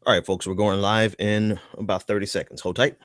All right, folks, we're going live in about 30 seconds. Hold tight.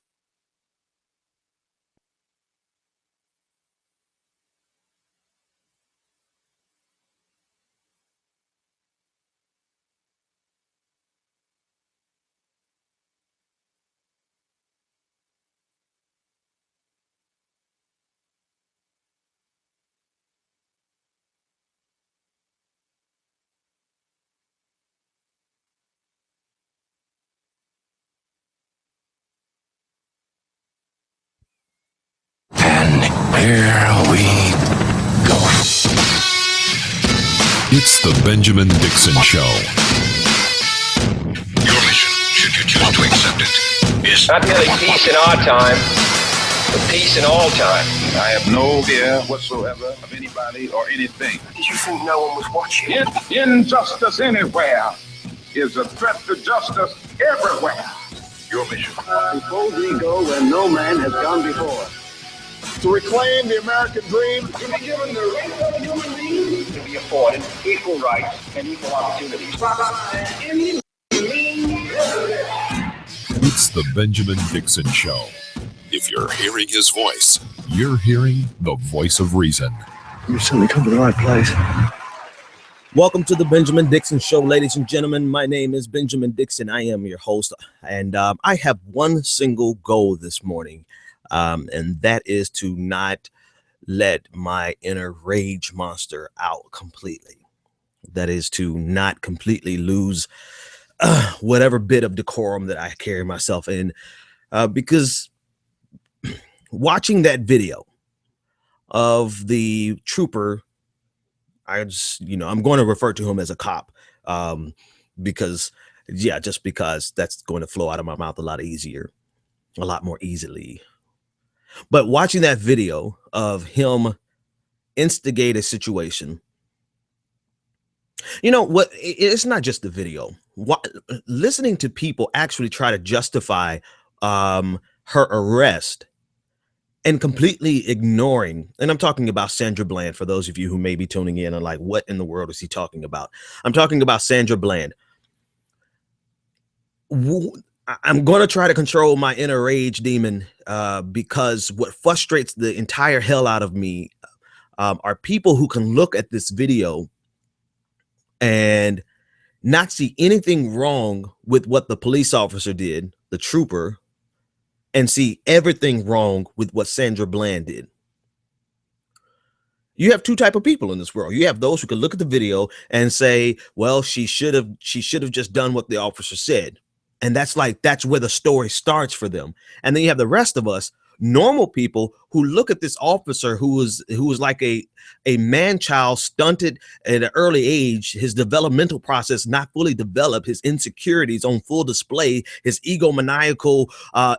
And here we go. It's the Benjamin Dixon Show. Your mission, should you choose to accept it, is Not merely peace in our time, but peace in all time. I have no fear whatsoever of anybody or anything. Did you think no one was watching? Injustice anywhere is a threat to justice everywhere. your mission. Suppose we go where no man has gone before. To reclaim the American dream, To be given the rights of human beings to be afforded equal rights and equal opportunities. It's the Benjamin Dixon Show. If you're hearing his voice, you're hearing the voice of reason. You certainly come to the right place. Welcome to the Benjamin Dixon Show, ladies and gentlemen. My name is Benjamin Dixon. I am your host, and I have one single goal this morning, and that is to not let my inner rage monster out completely. That is to not completely lose whatever bit of decorum that I carry myself in, because watching that video of the trooper, I'm going to refer to him as a cop, because just because that's going to flow out of my mouth a lot more easily. But watching that video of him instigate a situation, you know what? It's not just the video. Listening to people actually try to justify her arrest and completely ignoring, and I'm talking about Sandra Bland, for those of you who may be tuning in and like, what in the world is he talking about? I'm talking about Sandra Bland. I'm going to try to control my inner rage demon, because what frustrates the entire hell out of me are people who can look at this video and not see anything wrong with what the police officer did, the trooper, and see everything wrong with what Sandra Bland did. You have two type of people in this world. You have those who can look at the video and say, well, she should have just done what the officer said. And that's where the story starts for them. And then you have the rest of us, normal people, who look at this officer who was like a man child, stunted at an early age, his developmental process not fully developed, his insecurities on full display, his egomaniacal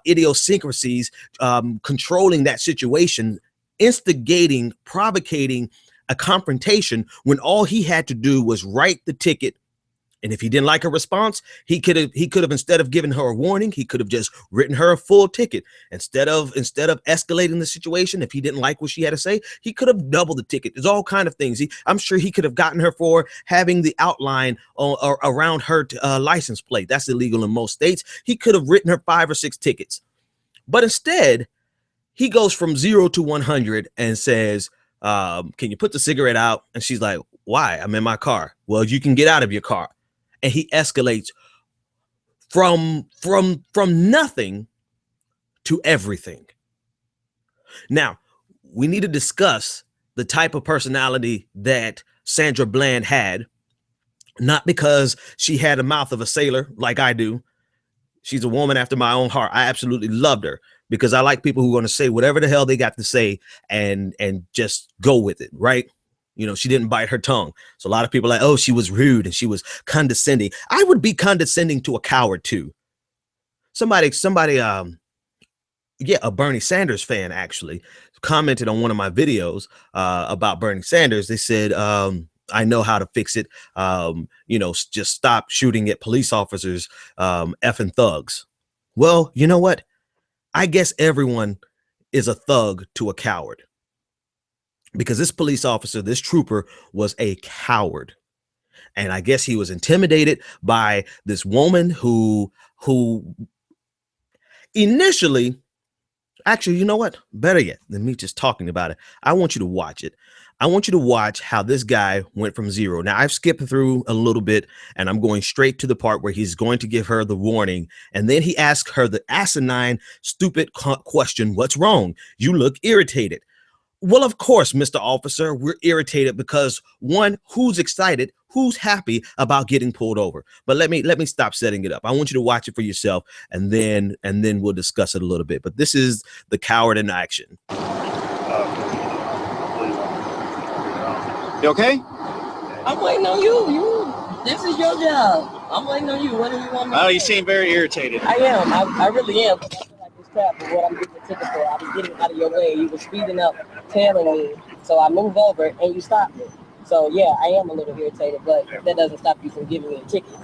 idiosyncrasies controlling that situation, instigating, provocating a confrontation when all he had to do was write the ticket. And if he didn't like her response, he could have, instead of giving her a warning, he could have just written her a full ticket. Instead of escalating the situation, if he didn't like what she had to say, he could have doubled the ticket. There's all kind of things. I'm sure he could have gotten her for having the outline around her license plate. That's illegal in most states. He could have written her 5 or 6 tickets. But instead, he goes from 0 to 100 and says, can you put the cigarette out? And she's like, why? I'm in my car. Well, you can get out of your car. And he escalates from nothing to everything. Now, we need to discuss the type of personality that Sandra Bland had, not because she had a mouth of a sailor like I do. She's a woman after my own heart. I absolutely loved her because I like people who are going to say whatever the hell they got to say and just go with it, right? You know, she didn't bite her tongue. So a lot of people are like, oh, she was rude and she was condescending. I would be condescending to a coward too. Somebody, a Bernie Sanders fan actually commented on one of my videos about Bernie Sanders. They said, I know how to fix it. Just stop shooting at police officers, effing thugs. Well, you know what? I guess everyone is a thug to a coward. Because this police officer, this trooper, was a coward. And I guess he was intimidated by this woman who initially, actually, you know what? Better yet than me just talking about it, I want you to watch it. I want you to watch how this guy went from zero. Now, I've skipped through a little bit, and I'm going straight to the part where he's going to give her the warning. And then he asks her the asinine, stupid question, what's wrong? You look irritated. Well, of course, Mr. Officer, we're irritated because one, who's excited, who's happy about getting pulled over? But let me stop setting it up. I want you to watch it for yourself, and then we'll discuss it a little bit. But this is the coward in action. You okay? I'm waiting on you. This is your job. I'm waiting on you. What do you want me to Oh, do? you seem very irritated. I am. I really am. I feel like this crap for what I'm getting the ticket for. I was getting out of your way. You were speeding up, tailing me. So I moved over and you stopped me. So yeah, I am a little irritated, but that doesn't stop you from giving me a ticket. So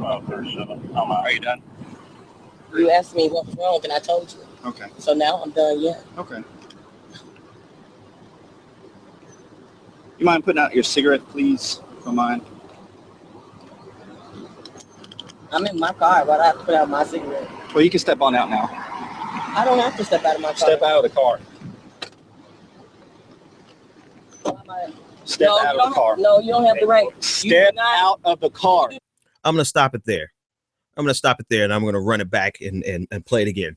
Are you done? you asked me what was wrong and I told you. Okay. So now I'm done, yeah. Okay. You mind putting out your cigarette, please? Don't mind. I'm in my car, but I have to put out my cigarette. Well, you can step on out now. I don't have to step out of my car. Step out of the car. Step out of the car. No, you don't have the right. Step out of the car. I'm going to stop it there. I'm going to stop it there, and I'm going to run it back and play it again.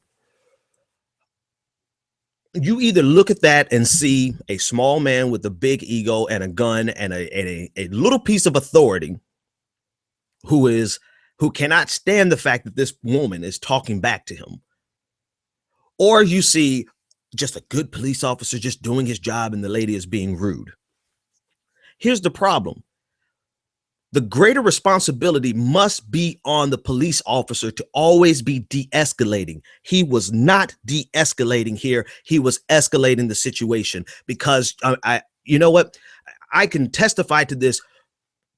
You either look at that and see a small man with a big ego and a gun and a little piece of authority who cannot stand the fact that this woman is talking back to him. Or you see just a good police officer just doing his job and the lady is being rude. Here's the problem. The greater responsibility must be on the police officer to always be de-escalating. He was not de-escalating here. He was escalating the situation because you know what? I can testify to this.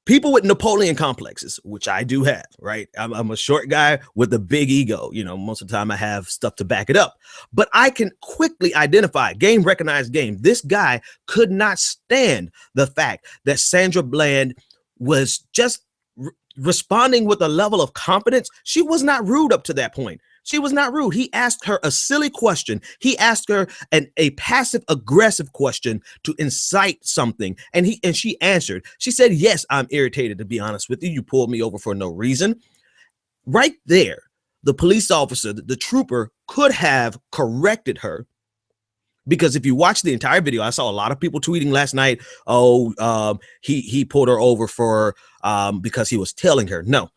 People with Napoleon complexes, which I do have, right? I'm a short guy with a big ego. You know, most of the time I have stuff to back it up, but I can quickly identify game, recognized game. This guy could not stand the fact that Sandra Bland was just responding with a level of confidence. She was not rude up to that point. She was not rude. He asked her a silly question. He asked her a passive aggressive question to incite something. And she answered. She said, yes, I'm irritated, to be honest with you. You pulled me over for no reason. Right there, the police officer, the trooper could have corrected her. Because if you watch the entire video, I saw a lot of people tweeting last night, he pulled her over for because he was telling her. No,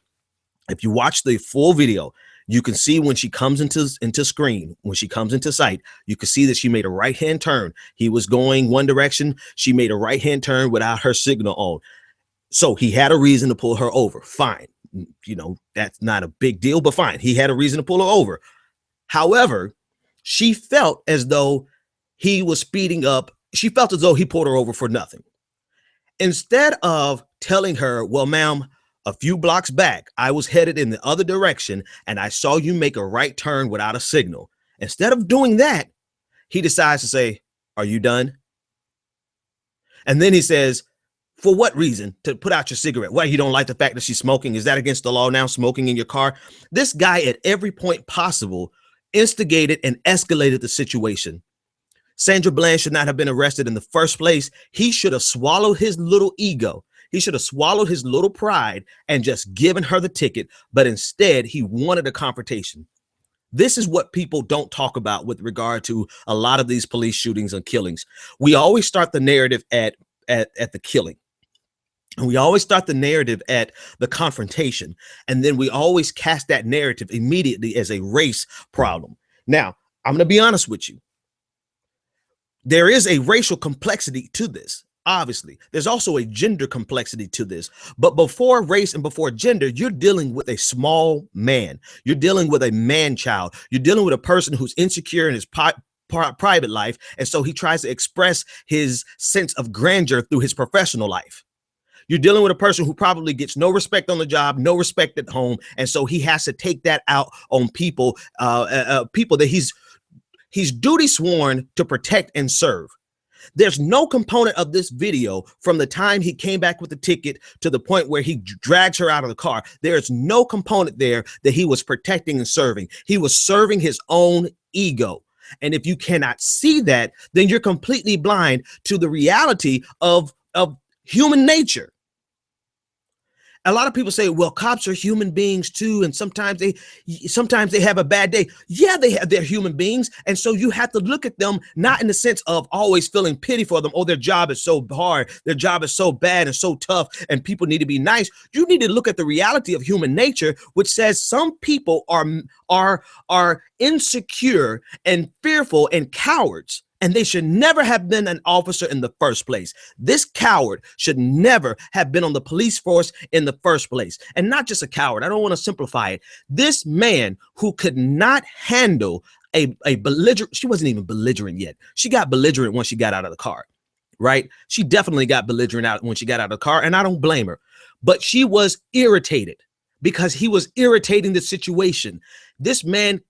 if you watch the full video, you can see when she comes into screen, when she comes into sight, you can see that she made a right-hand turn. He was going one direction. She made a right-hand turn without her signal on. So he had a reason to pull her over. Fine. You know, that's not a big deal, but fine. He had a reason to pull her over. However, she felt as though he was speeding up. She felt as though he pulled her over for nothing. Instead of telling her, well, ma'am, a few blocks back, I was headed in the other direction and I saw you make a right turn without a signal. Instead of doing that, he decides to say, are you done? And then he says, for what reason? To put out your cigarette? Why, you don't like the fact that she's smoking? Is that against the law now, smoking in your car? This guy at every point possible instigated and escalated the situation. Sandra Bland should not have been arrested in the first place. He should have swallowed his little ego. He should have swallowed his little pride and just given her the ticket. But instead, he wanted a confrontation. This is what people don't talk about with regard to a lot of these police shootings and killings. We always start the narrative at the killing. And we always start the narrative at the confrontation. And then we always cast that narrative immediately as a race problem. Now, I'm going to be honest with you. There is a racial complexity to this. Obviously, there's also a gender complexity to this. But before race and before gender, you're dealing with a small man. You're dealing with a man child. You're dealing with a person who's insecure in his private life. And so he tries to express his sense of grandeur through his professional life. You're dealing with a person who probably gets no respect on the job, no respect at home. And so he has to take that out on people that he's duty sworn to protect and serve. There's no component of this video from the time he came back with the ticket to the point where he drags her out of the car. There's no component there that he was protecting and serving. He was serving his own ego. And if you cannot see that, then you're completely blind to the reality of human nature. A lot of people say, well, cops are human beings too, and sometimes they have a bad day. Yeah, they're human beings, and so you have to look at them not in the sense of always feeling pity for them. Oh, their job is so hard, their job is so bad and so tough, and people need to be nice. You need to look at the reality of human nature, which says some people are insecure and fearful and cowards. And they should never have been an officer in the first place. This coward should never have been on the police force in the first place. And not just a coward. I don't want to simplify it. This man who could not handle a belligerent, she wasn't even belligerent yet. She got belligerent when she got out of the car, right? She definitely got belligerent out when she got out of the car, and I don't blame her. But she was irritated because he was irritating the situation. This man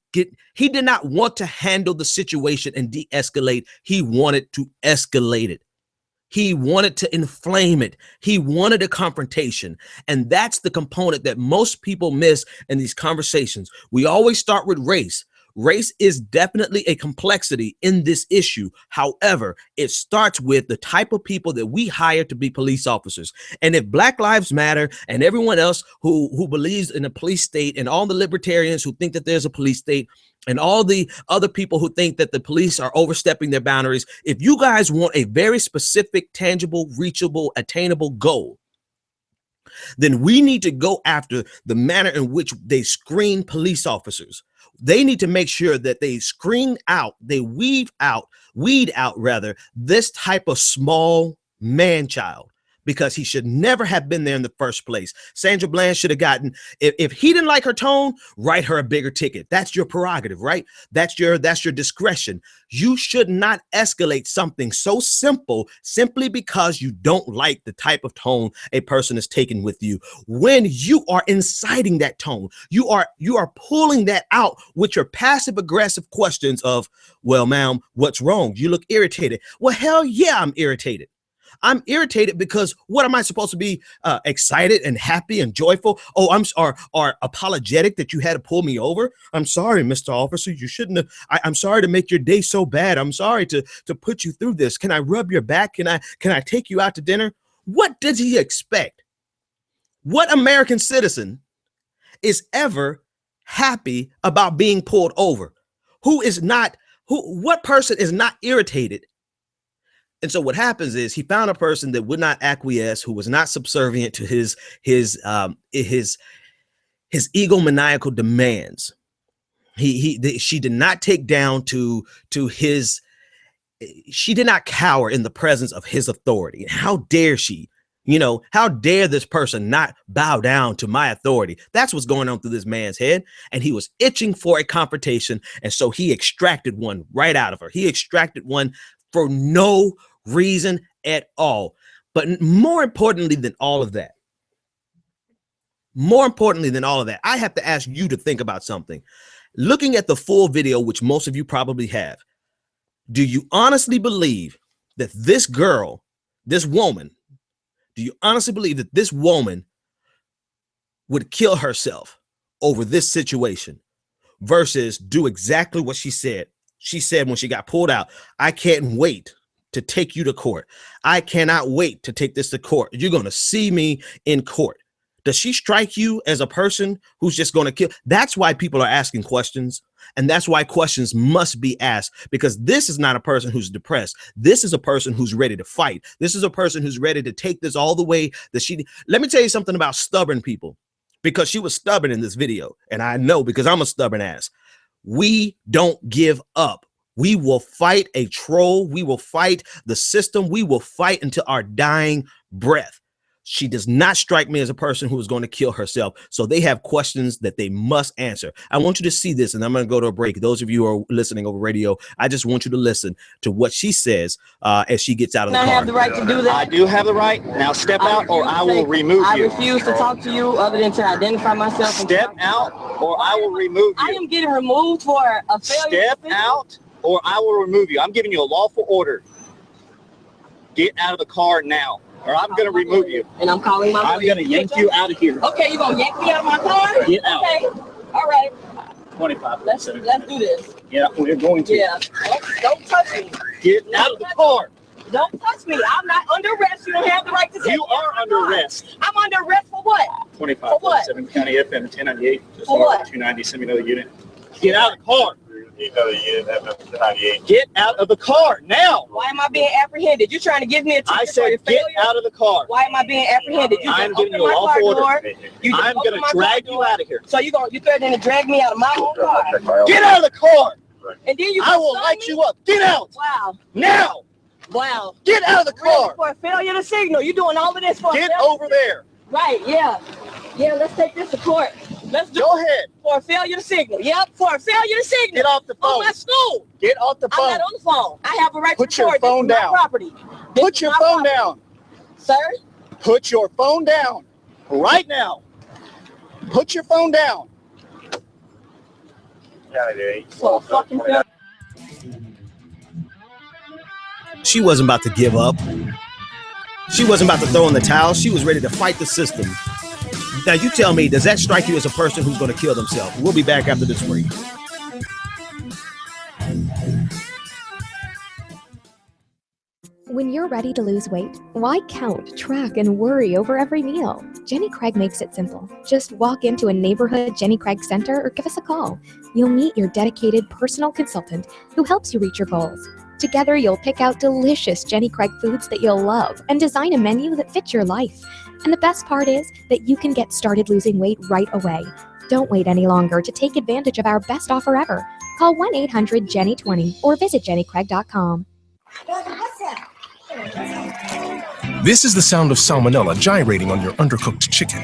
he did not want to handle the situation and de-escalate. He wanted to escalate it. He wanted to inflame it. He wanted a confrontation. And that's the component that most people miss in these conversations. We always start with race. Race is definitely a complexity in this issue. However, it starts with the type of people that we hire to be police officers. And if Black Lives Matter and everyone else who believes in a police state, and all the libertarians who think that there's a police state, and all the other people who think that the police are overstepping their boundaries, if you guys want a very specific, tangible, reachable, attainable goal, then we need to go after the manner in which they screen police officers. They need to make sure that they weed out this type of small man child, because he should never have been there in the first place. Sandra Bland should have gotten, if he didn't like her tone, write her a bigger ticket. That's your prerogative, right? That's your discretion. You should not escalate something so simple simply because you don't like the type of tone a person is taking with you. When you are inciting that tone, you are pulling that out with your passive aggressive questions of, well, ma'am, what's wrong? You look irritated. Well, hell yeah, I'm irritated. I'm irritated because what am I supposed to be excited and happy and joyful? Oh, are apologetic that you had to pull me over? I'm sorry, Mr. Officer. You shouldn't have. I'm sorry to make your day so bad. I'm sorry to put you through this. Can I rub your back? Can I take you out to dinner? What does he expect? What American citizen is ever happy about being pulled over? What person is not irritated? And so what happens is he found a person that would not acquiesce, who was not subservient to his egomaniacal demands. She did not take down to his. She did not cower in the presence of his authority. How dare she? How dare this person not bow down to my authority? That's what's going on through this man's head. And he was itching for a confrontation. And so he extracted one right out of her. He extracted one for no reason at all. But more importantly than all of that, I have to ask you to think about something. Looking at the full video, which most of you probably have, do you honestly believe that this woman would kill herself over this situation versus do exactly what she said? She said when she got pulled out, I can't wait to take you to court. I cannot wait to take this to court. You're going to see me in court. Does she strike you as a person who's just going to kill? That's why people are asking questions. And that's why questions must be asked, because this is not a person who's depressed. This is a person who's ready to fight. This is a person who's ready to take this all the way that let me tell you something about stubborn people, because she was stubborn in this video. And I know, because I'm a stubborn ass. We don't give up. We will fight a troll. We will fight the system. We will fight until our dying breath. She does not strike me as a person who is going to kill herself. So they have questions that they must answer. I want you to see this, and I'm going to go to a break. Those of you who are listening over radio, I just want you to listen to what she says as she gets out of the car. I have the right to do that. I do have the right. Now step out or I will remove you. I refuse to talk to you other than to identify myself. Step out or I will remove you. I am getting removed for a failure. Step out or I will remove you. I'm giving you a lawful order. Get out of the car now, or I'm going to remove you. And I'm calling my lawyer. I'm going to yank you out of here. Okay, you're going to yank me out of my car? Get out. Okay, all right. 25. Let's do this. Yeah, we're going to. Yeah, don't touch me. Get out of the car. Don't touch me. I'm not under arrest. You don't have the right to take You are under arrest. I'm under arrest for what? 25, For what? 7 County FM 1098. For what? 290, send me another unit. Get out of the car. Another unit, FM 1098. Get out of the car now. Why am I being apprehended? You're trying to give me a ticket I for said your get failure? out of the car. Why am I being apprehended? You I'm just giving opened you a my car lawful order. door. You just I'm opened going my to drag car you door. out of here. So you're threatening to drag me out of my own car. Get out of the car. And then you I will stun light me? you up. Get out Wow. now. Wow. Get out of the Really, car. for a failure to signal. You're doing all of this for Get a failure. over there. Right, yeah. Yeah, let's take this to court. Let's do Go it ahead. for a failure to signal. Yep, for a failure to signal. Get off the On phone. my school. Get off the I'm phone. not on the phone. I have a right Put to your record. phone This is down. my property. This Put is your my phone property. down. Sir? Put your phone down right now. Put your phone down. For a fucking failure. She wasn't about to give up. She wasn't about to throw in the towel. She was ready to fight the system. Now you tell me, does that strike you as a person who's going to kill themselves? We'll be back after this break. When you're ready to lose weight, why count, track, and worry over every meal? Jenny Craig makes it simple. Just walk into a neighborhood Jenny Craig center or give us a call. You'll meet your dedicated personal consultant who helps you reach your goals. Together, you'll pick out delicious Jenny Craig foods that you'll love and design a menu that fits your life. And the best part is that you can get started losing weight right away. Don't wait any longer to take advantage of our best offer ever. Call 1-800-JENNY20 or visit jennycraig.com. This is the sound of salmonella gyrating on your undercooked chicken.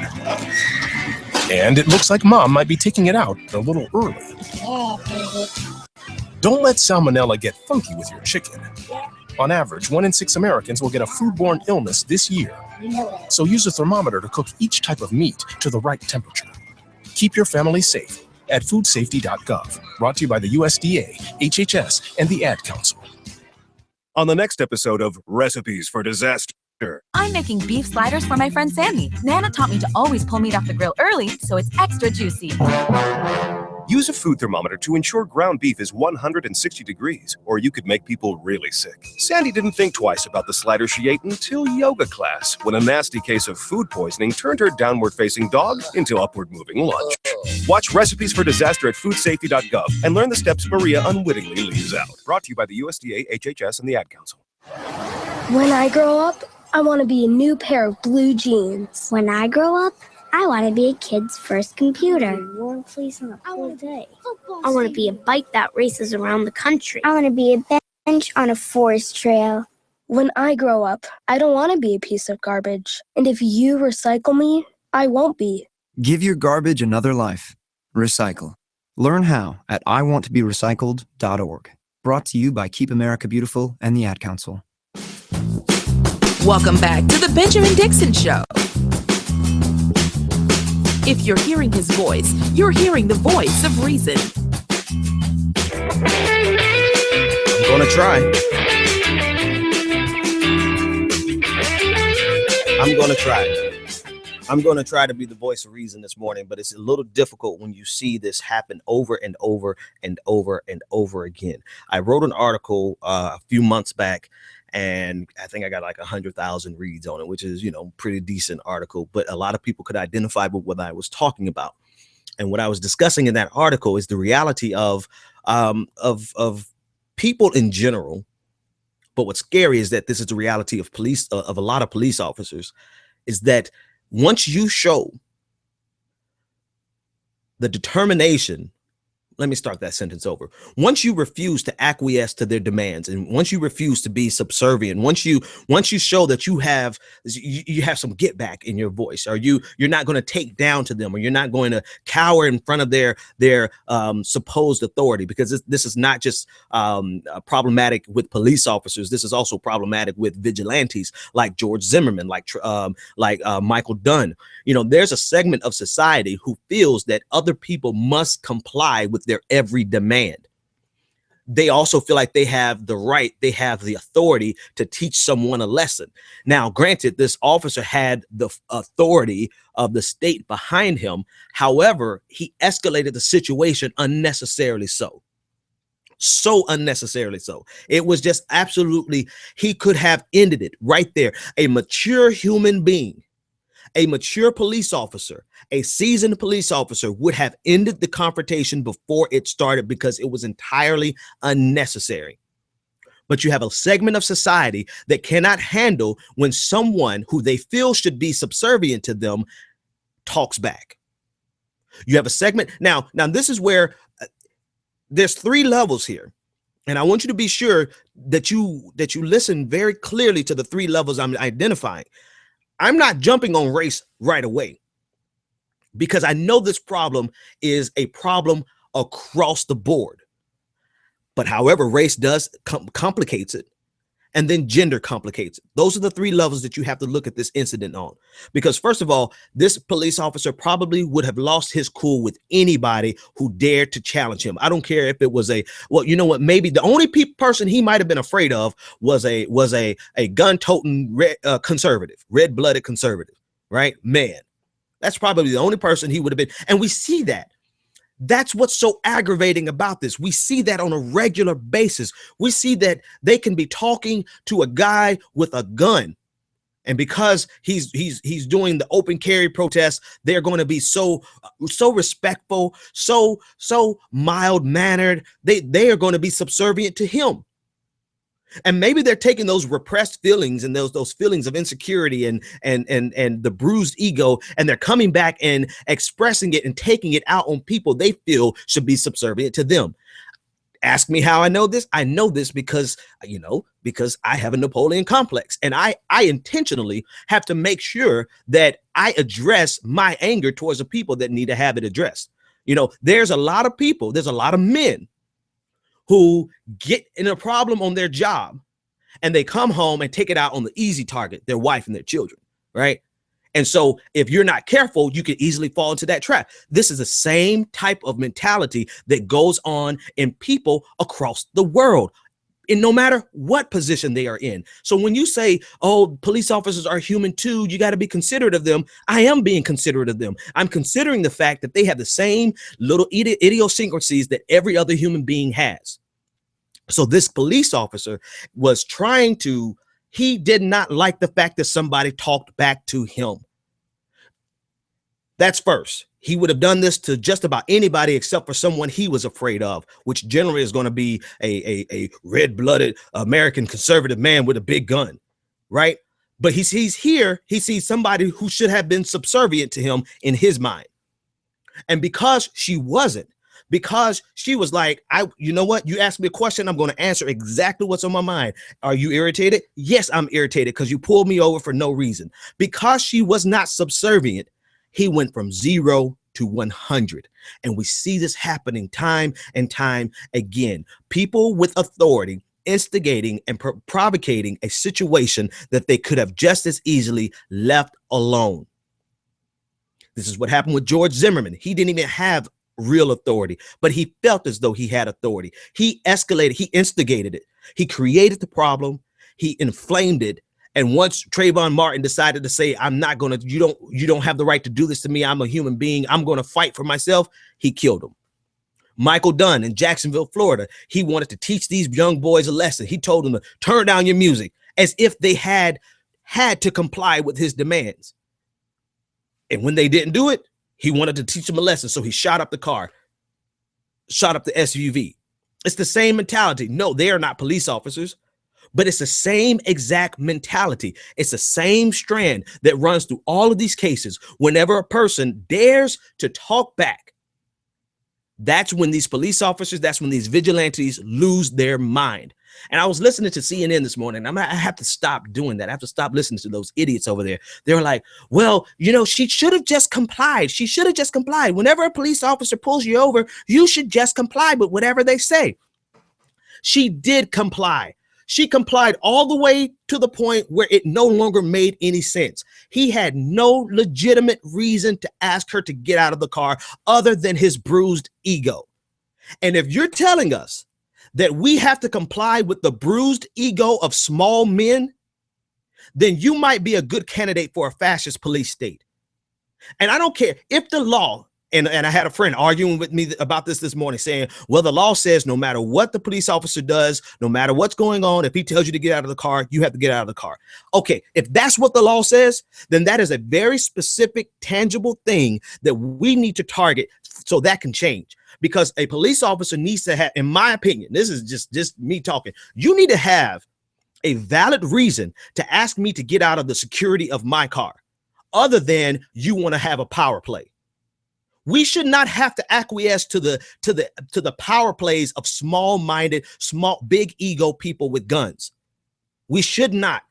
And it looks like Mom might be taking it out a little early. Don't let salmonella get funky with your chicken. On average, 1 in 6 Americans will get a foodborne illness this year. So use a thermometer to cook each type of meat to the right temperature. Keep your family safe at foodsafety.gov. Brought to you by the USDA, HHS, and the Ad Council. On the next episode of Recipes for Disaster. I'm making beef sliders for my friend Sammy. Nana taught me to always pull meat off the grill early so it's extra juicy. Use a food thermometer to ensure ground beef is 160 degrees, or you could make people really sick. Sandy didn't think twice about the slider she ate until yoga class, when a nasty case of food poisoning turned her downward-facing dog into upward-moving lunch. Watch Recipes for Disaster at foodsafety.gov and learn the steps Maria unwittingly leaves out. Brought to you by the USDA, HHS, and the Ad Council. When I grow up, I want to be a new pair of blue jeans. When I grow up, I want to be a kid's first computer. Warm fleece on a cold day. I want to be a bike that races around the country. I want to be a bench on a forest trail. When I grow up, I don't want to be a piece of garbage. And if you recycle me, I won't be. Give your garbage another life. Recycle. Learn how at iwanttoberecycled.org. Brought to you by Keep America Beautiful and the Ad Council. Welcome back to the Benjamin Dixon Show. If you're hearing his voice, you're hearing the voice of reason. I'm going to try. I'm going to try to be the voice of reason this morning, but it's a little difficult when you see this happen over and over and over and over again. I wrote an article a few months back, and I think I got like 100,000 reads on it, which is, pretty decent article, but a lot of people could identify with what I was talking about. And what I was discussing in that article is the reality of people in general. But what's scary is that this is the reality of police, of a lot of police officers, is that once you show the determination, let me start that sentence over. Once you refuse to acquiesce to their demands, and once you refuse to be subservient, once you show that you have some get back in your voice, or you're not going to take down to them, or you're not going to cower in front of their supposed authority, because this is not just problematic with police officers. This is also problematic with vigilantes like George Zimmerman, like Michael Dunn. There's a segment of society who feels that other people must comply with their every demand. they also feel like they have the right, they have the authority to teach someone a lesson. Now, granted, this officer had the authority of the state behind him. However, he escalated the situation unnecessarily so. So unnecessarily so. It was just absolutely, he could have ended it right there. A mature human being, a mature police officer, a seasoned police officer would have ended the confrontation before it started because it was entirely unnecessary. But you have a segment of society that cannot handle when someone who they feel should be subservient to them talks back. You have a segment. Now this is where there's 3 levels here. And I want you to be sure that you listen very clearly to the 3 levels I'm identifying. I'm not jumping on race right away because I know this problem is a problem across the board. But however, race does complicates it, and then gender complicates it. Those are the 3 levels that you have to look at this incident on. Because first of all, this police officer probably would have lost his cool with anybody who dared to challenge him. I don't care if it was well, you know what, maybe the only person he might have been afraid of was a gun-toting conservative, red-blooded conservative, right? Man, that's probably the only person he would have been. And we see that. That's what's so aggravating about this. We see that on a regular basis. We see that they can be talking to a guy with a gun, and because he's doing the open carry protest, they're going to be so respectful, so mild mannered. They are going to be subservient to him. And maybe they're taking those repressed feelings and those feelings of insecurity and the bruised ego, and they're coming back and expressing it and taking it out on people they feel should be subservient to them. Ask me how I know this. I know this because I have a Napoleon complex, and I intentionally have to make sure that I address my anger towards the people that need to have it addressed. There's a lot of people, there's a lot of men who get in a problem on their job and they come home and take it out on the easy target, their wife and their children, right? And so if you're not careful, you can easily fall into that trap. This is the same type of mentality that goes on in people across the world, and no matter what position they are in. So when you say, oh, police officers are human too, you got to be considerate of them. I am being considerate of them. I'm considering the fact that they have the same little idiosyncrasies that every other human being has. So this police officer was he did not like the fact that somebody talked back to him. That's first. He would have done this to just about anybody except for someone he was afraid of, which generally is going to be a red-blooded American conservative man with a big gun, right? But he sees somebody who should have been subservient to him in his mind. And because she wasn't, because she was like, you know what? You asked me a question, I'm going to answer exactly what's on my mind. Are you irritated? Yes, I'm irritated because you pulled me over for no reason. Because she was not subservient, he went from 0 to 100. And we see this happening time and time again. People with authority instigating and provocating a situation that they could have just as easily left alone. This is what happened with George Zimmerman. He didn't even have real authority, but he felt as though he had authority. He escalated, he instigated it. He created the problem, he inflamed it. And once Trayvon Martin decided to say, I'm not going to, you don't have the right to do this to me. I'm a human being. I'm going to fight for myself. He killed him. Michael Dunn in Jacksonville, Florida. He wanted to teach these young boys a lesson. He told them to turn down your music as if they had to comply with his demands. And when they didn't do it, he wanted to teach them a lesson. So he shot up the car, shot up the SUV. It's the same mentality. No, they are not police officers. But it's the same exact mentality. It's the same strand that runs through all of these cases. Whenever a person dares to talk back, that's when these police officers, that's when these vigilantes lose their mind. And I was listening to CNN this morning. I have to stop doing that. I have to stop listening to those idiots over there. They're like, well, she should have just complied. She should have just complied. Whenever a police officer pulls you over, you should just comply with whatever they say. She did comply. She complied all the way to the point where it no longer made any sense. He had no legitimate reason to ask her to get out of the car other than his bruised ego. And if you're telling us that we have to comply with the bruised ego of small men, then you might be a good candidate for a fascist police state. And I don't care if the law, and I had a friend arguing with me about this morning saying, well, the law says no matter what the police officer does, no matter what's going on, if he tells you to get out of the car, you have to get out of the car. Okay, if that's what the law says, then that is a very specific, tangible thing that we need to target so that can change. Because a police officer needs to have, in my opinion, this is just me talking, you need to have a valid reason to ask me to get out of the security of my car, other than you want to have a power play. We should not have to acquiesce to the power plays of small-minded, big ego people with guns. We should not.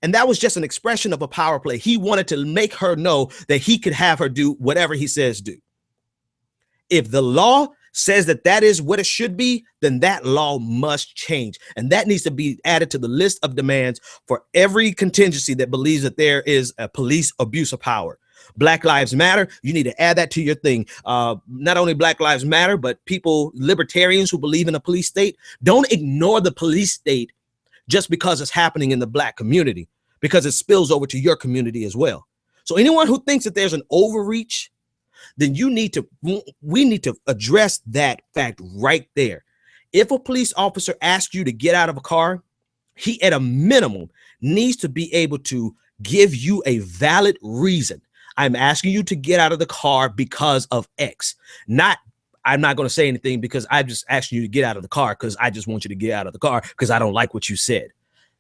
And that was just an expression of a power play. He wanted to make her know that he could have her do whatever he says do. If the law says that that is what it should be, then that law must change. And that needs to be added to the list of demands for every contingency that believes that there is a police abuse of power. Black Lives Matter, you need to add that to your thing. Not only Black Lives Matter, but people, libertarians who believe in a police state, don't ignore the police state just because it's happening in the Black community, because it spills over to your community as well. So anyone who thinks that there's an overreach, then we need to address that fact right there. If a police officer asks you to get out of a car, he at a minimum needs to be able to give you a valid reason. I'm asking you to get out of the car because of X. I'm not going to say anything because I just asked you to get out of the car because I just want you to get out of the car because I don't like what you said.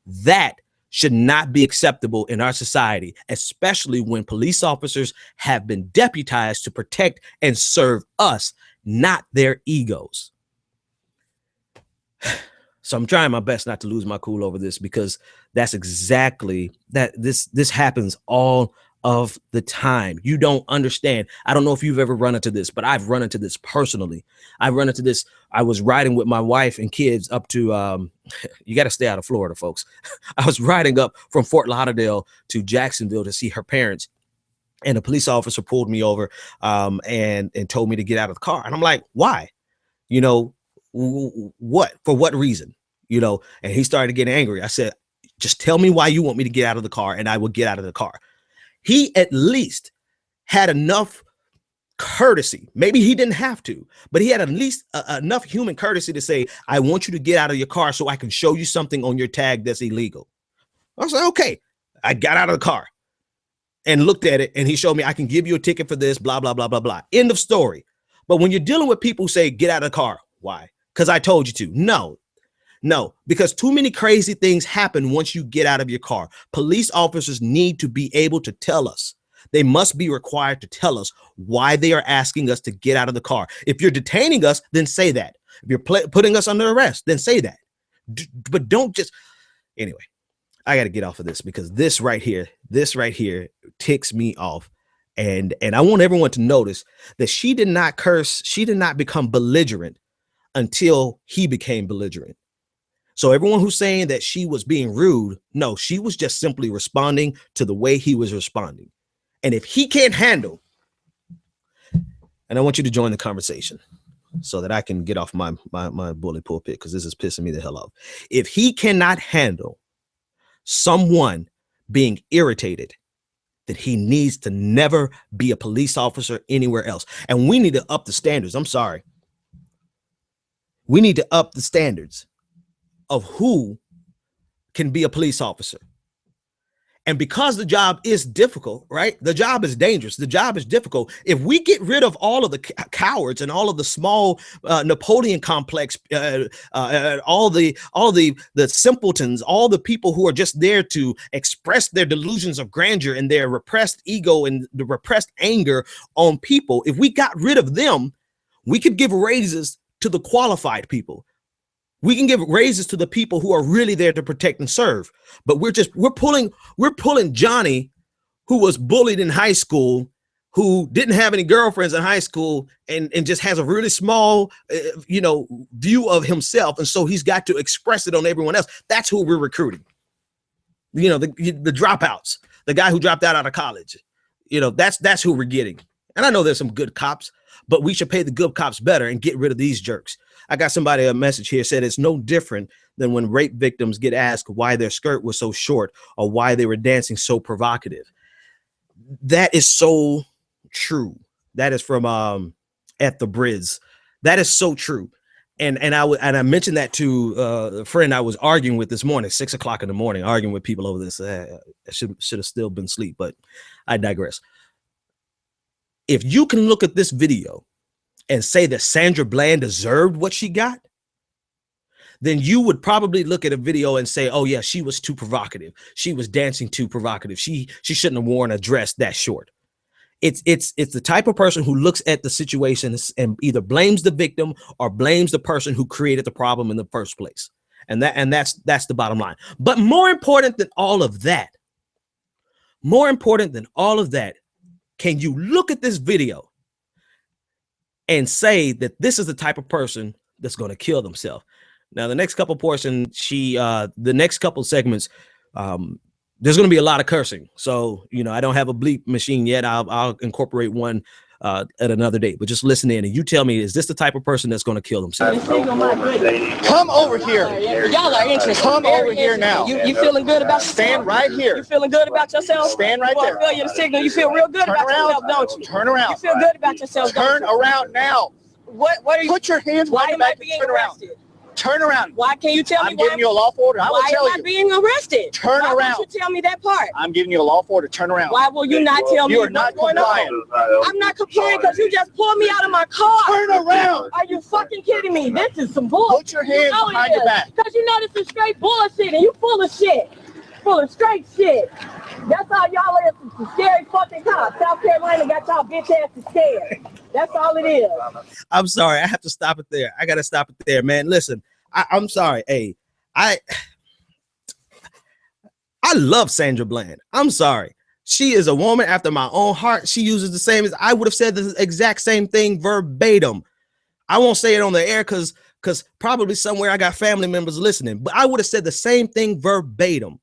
That should not be acceptable in our society, especially when police officers have been deputized to protect and serve us, not their egos. So I'm trying my best not to lose my cool over this, because that's exactly that. This happens all of the time. You don't understand. I don't know if you've ever run into this, but I've run into this personally. I've run into this. I was riding with my wife and kids up to, you got to stay out of Florida, folks. I was riding up from Fort Lauderdale to Jacksonville to see her parents. And a police officer pulled me over and told me to get out of the car. And I'm like, why? You know, what? For what reason? You know, and he started getting angry. I said, just tell me why you want me to get out of the car and I will get out of the car. He at least had enough courtesy. Maybe he didn't have to, but he had at least enough human courtesy to say, I want you to get out of your car so I can show you something on your tag that's illegal. I was like, okay. I got out of the car and looked at it, and he showed me, I can give you a ticket for this, blah, blah, blah, blah, blah. End of story. But when you're dealing with people who say, get out of the car, why? Because I told you to. No, because too many crazy things happen once you get out of your car. Police officers need to be able to tell us. They must be required to tell us why they are asking us to get out of the car. If you're detaining us, then say that. If you're putting us under arrest, then say that. But don't just, anyway, I got to get off of this, because this right here ticks me off. And I want everyone to notice that she did not curse. She did not become belligerent until he became belligerent. So everyone who's saying that she was being rude, no, she was just simply responding to the way he was responding. And if he can't handle, and I want you to join the conversation so that I can get off my bully pulpit, because this is pissing me the hell off. If he cannot handle someone being irritated, that he needs to never be a police officer anywhere else. And we need to up the standards. I'm sorry. We need to up the standards of who can be a police officer. And because the job is difficult, right? The job is dangerous. The job is difficult. If we get rid of all of the cowards and all of the small Napoleon complex, all the simpletons, all the people who are just there to express their delusions of grandeur and their repressed ego and the repressed anger on people, if we got rid of them, we could give raises to the qualified people. We can give raises to the people who are really there to protect and serve. But we're pulling Johnny, who was bullied in high school, who didn't have any girlfriends in high school, and just has a really small, view of himself. And so he's got to express it on everyone else. That's who we're recruiting. The dropouts, the guy who dropped out of college, that's who we're getting. And I know there's some good cops, but we should pay the good cops better and get rid of these jerks. I got somebody a message here said it's no different than when rape victims get asked why their skirt was so short or why they were dancing so provocative. That is so true. That is from at the Briz. That is so true. And I mentioned that to a friend I was arguing with this morning, 6 o'clock in the morning, arguing with people over this. I should have still been asleep, but I digress. If you can look at this video and say that Sandra Bland deserved what she got, then you would probably look at a video and say, oh yeah, she was too provocative. She was dancing too provocative. She shouldn't have worn a dress that short. It's the type of person who looks at the situation and either blames the victim or blames the person who created the problem in the first place. And that's the bottom line. But more important than all of that, can you look at this video and say that this is the type of person that's going to kill themselves? Now, the next couple the next couple segments, there's going to be a lot of cursing. So, I don't have a bleep machine yet. I'll incorporate one at another date, but just listen in and you tell me, is this the type of person that's going to kill themselves? Come over here. Y'all are interesting. Come over here now. You feeling good about yourself? Stand right here. You feeling good about yourself? Stand right there. I feel your signal. You feel real good Turn about around. yourself, don't you? Turn around. You feel good about yourself, Turn don't you? around now. What are you? Put your hands Why behind am I your back. being Turn around. arrested? Turn around. Why can't you tell me? I'm giving you a lawful order. I will tell Why am I you. being arrested? Turn Why around. won't you tell me that part? I'm giving you a lawful order. Turn around. Why will you not tell me You are not what's going on? compliant. I'm not complying because you just pulled me out of my car. Turn around. Are you fucking kidding me? This is some bullshit. Put your hands behind your back. Because you know this is straight bullshit and you full of shit. Full of straight shit. That's all y'all is, some scary fucking cops. South Carolina got y'all bitch asses scared. That's all it is. I'm sorry. I have to stop it there. I got to stop it there, man. Listen, I'm sorry. Hey, I love Sandra Bland. I'm sorry. She is a woman after my own heart. She uses the same as I would have said the exact same thing verbatim. I won't say it on the air because probably somewhere I got family members listening, but I would have said the same thing verbatim.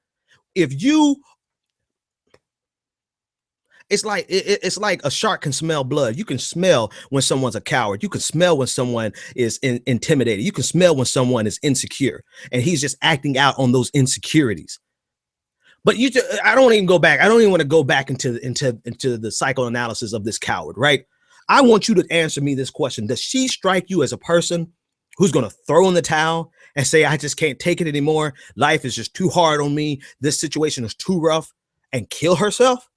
It's like a shark can smell blood. You can smell when someone's a coward. You can smell when someone is intimidated. You can smell when someone is insecure and he's just acting out on those insecurities. But I don't even go back. I don't even want to go back into the psychoanalysis of this coward, right? I want you to answer me this question. Does she strike you as a person who's going to throw in the towel and say, I just can't take it anymore. Life is just too hard on me. This situation is too rough, and kill herself?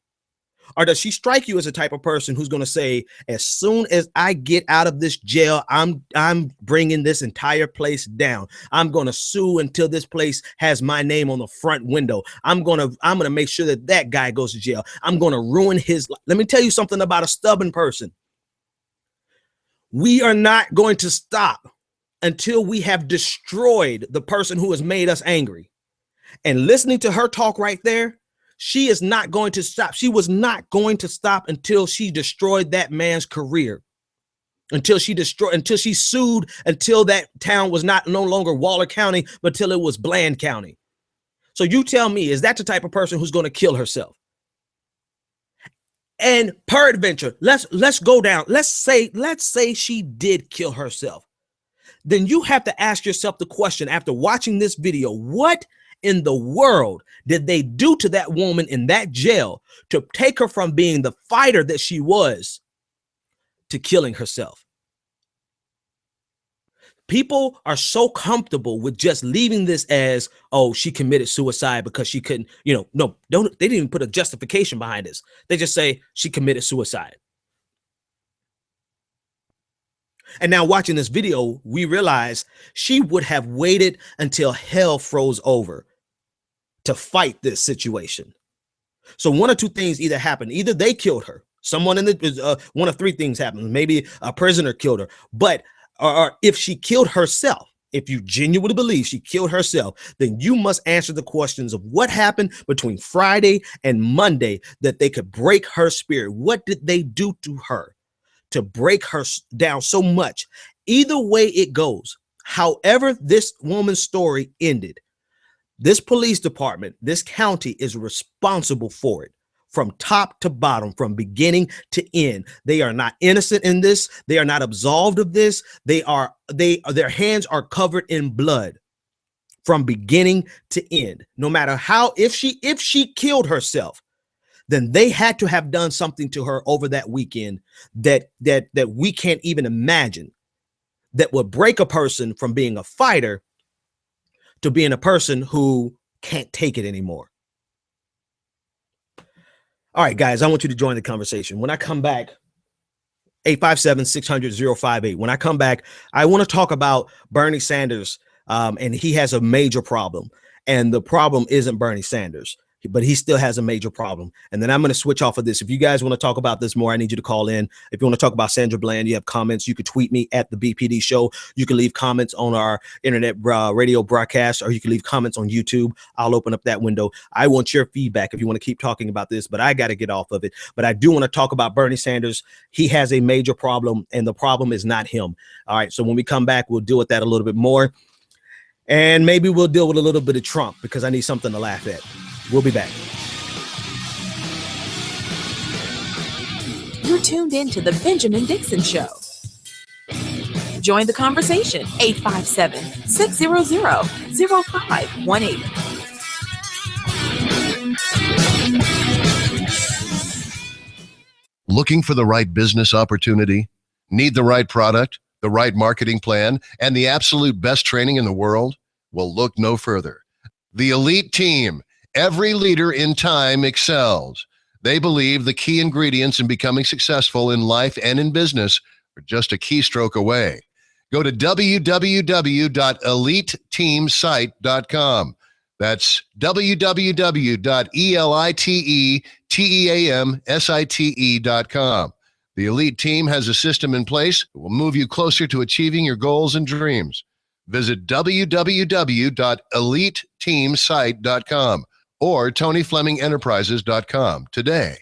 Or does she strike you as a type of person who's going to say, as soon as I get out of this jail, I'm bringing this entire place down. I'm going to sue until this place has my name on the front window. I'm going to make sure that guy goes to jail. I'm going to ruin his life. Let me tell you something about a stubborn person. We are not going to stop until we have destroyed the person who has made us angry. And listening to her talk right there, she is not going to stop. She was not going to stop until she destroyed that man's career, until she sued, until that town was no longer Waller County, but till it was Bland County. So you tell me, is that the type of person who's going to kill herself? And peradventure, let's go down. Let's say she did kill herself. Then you have to ask yourself the question after watching this video, what in the world did they do to that woman in that jail to take her from being the fighter that she was to killing herself? People are so comfortable with just leaving this as, oh, she committed suicide because she couldn't, they didn't even put a justification behind this. They just say she committed suicide. And now watching this video, we realize she would have waited until hell froze over to fight this situation. So one or two things either happened. Either they killed her. Someone in the one of three things happened. Maybe a prisoner killed her. But or if she killed herself, if you genuinely believe she killed herself, then you must answer the questions of what happened between Friday and Monday that they could break her spirit. What did they do to her to break her down so much? Either way it goes, however this woman's story ended, this police department, this county is responsible for it. from top to bottom, from beginning to end. They are not innocent in this. They are not absolved of this. Their hands are covered in blood from beginning to end. No matter how, if she killed herself, then they had to have done something to her over that weekend that we can't even imagine, that would break a person from being a fighter to being a person who can't take it anymore. All right, guys, I want you to join the conversation. When I come back, 857-600-058. When I come back, I want to talk about Bernie Sanders, and he has a major problem. And the problem isn't Bernie Sanders, but he still has a major problem. And then I'm going to switch off of this. If you guys want to talk about this more, I need you to call in. If you want to talk about Sandra Bland, you have comments, you could tweet me at the BPD show. You can leave comments on our internet radio broadcast, or you can leave comments on YouTube. I'll open up that window. I want your feedback if you want to keep talking about this, but I got to get off of it. But I do want to talk about Bernie Sanders. He has a major problem, and the problem is not him. All right. So when we come back, we'll deal with that a little bit more. And maybe we'll deal with a little bit of Trump, because I need something to laugh at. We'll be back. You're tuned in to the Benjamin Dixon Show. Join the conversation, 857-600-0518. Looking for the right business opportunity? Need the right product, the right marketing plan, and the absolute best training in the world? Well, look no further. The Elite Team. Every leader in time excels. They believe the key ingredients in becoming successful in life and in business are just a keystroke away. Go to www.eliteteamsite.com. That's www.eliteteamsite.com. The Elite Team has a system in place that will move you closer to achieving your goals and dreams. Visit www.eliteteamsite.com or TonyFlemingEnterprises.com today.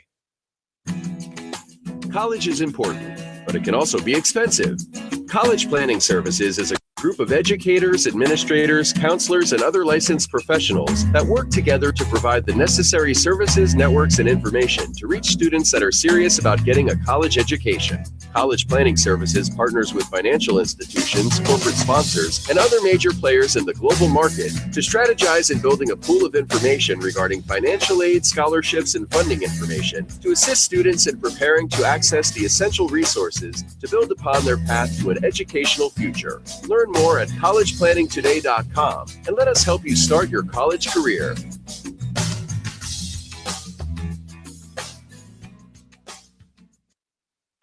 College is important, but it can also be expensive. College Planning Services is a group of educators, administrators, counselors, and other licensed professionals that work together to provide the necessary services, networks, and information to reach students that are serious about getting a college education. College Planning Services partners with financial institutions, corporate sponsors, and other major players in the global market to strategize in building a pool of information regarding financial aid, scholarships, and funding information to assist students in preparing to access the essential resources to build upon their path to an educational future. Learn more at collegeplanningtoday.com and let us help you start your college career.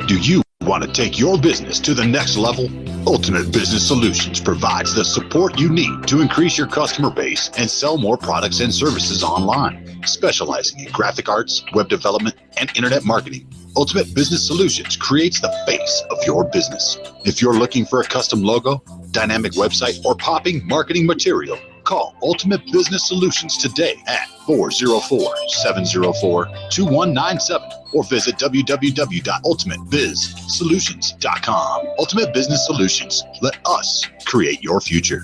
Do you want to take your business to the next level? Ultimate Business Solutions provides the support you need to increase your customer base and sell more products and services online. Specializing in graphic arts, web development, and internet marketing, Ultimate Business Solutions creates the face of your business. If you're looking for a custom logo, dynamic website, or popping marketing material, call Ultimate Business Solutions today at 404-704-2197 or visit www.ultimatebizsolutions.com. Ultimate Business Solutions. Let us create your future.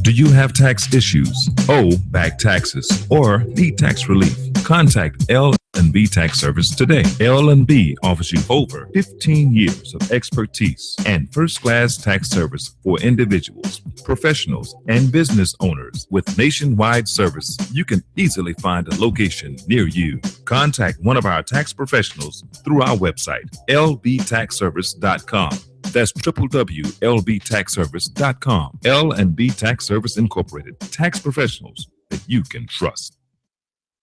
Do you have tax issues, owe back taxes, or need tax relief? Contact L&B Tax Service today. L&B offers you over 15 years of expertise and first-class tax service for individuals, professionals, and business owners. With nationwide service, you can easily find a location near you. Contact one of our tax professionals through our website, lbtaxservice.com. That's www.lbtaxservice.com. L&B Tax Service Incorporated. Tax professionals that you can trust.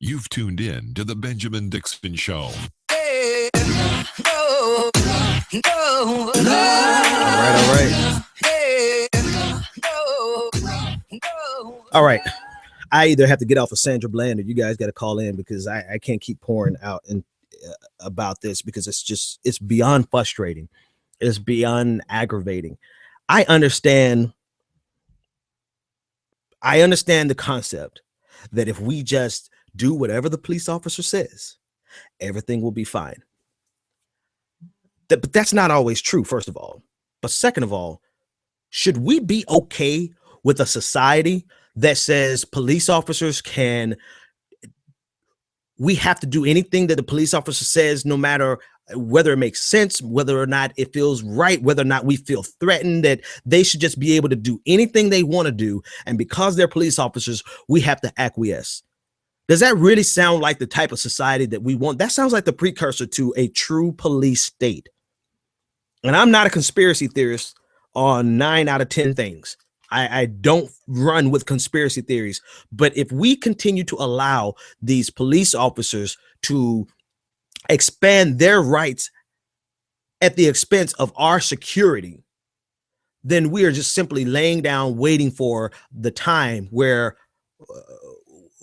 You've tuned in to the Benjamin Dixon Show. All right. I either have to get off of Sandra Bland or you guys got to call in, because I can't keep pouring out about this, because it's beyond frustrating. It's beyond aggravating. I understand the concept that if we just do whatever the police officer says, everything will be fine. But that's not always true, first of all. But second of all, should we be okay with a society that says police officers can we have to do anything that the police officer says, no matter whether it makes sense, whether or not it feels right, whether or not we feel threatened, that they should just be able to do anything they want to do. And because they're police officers, we have to acquiesce. Does that really sound like the type of society that we want? That sounds like the precursor to a true police state. And I'm not a conspiracy theorist on 9 out of 10 things. I don't run with conspiracy theories. But if we continue to allow these police officers to expand their rights at the expense of our security, then we are just simply laying down, waiting for the time where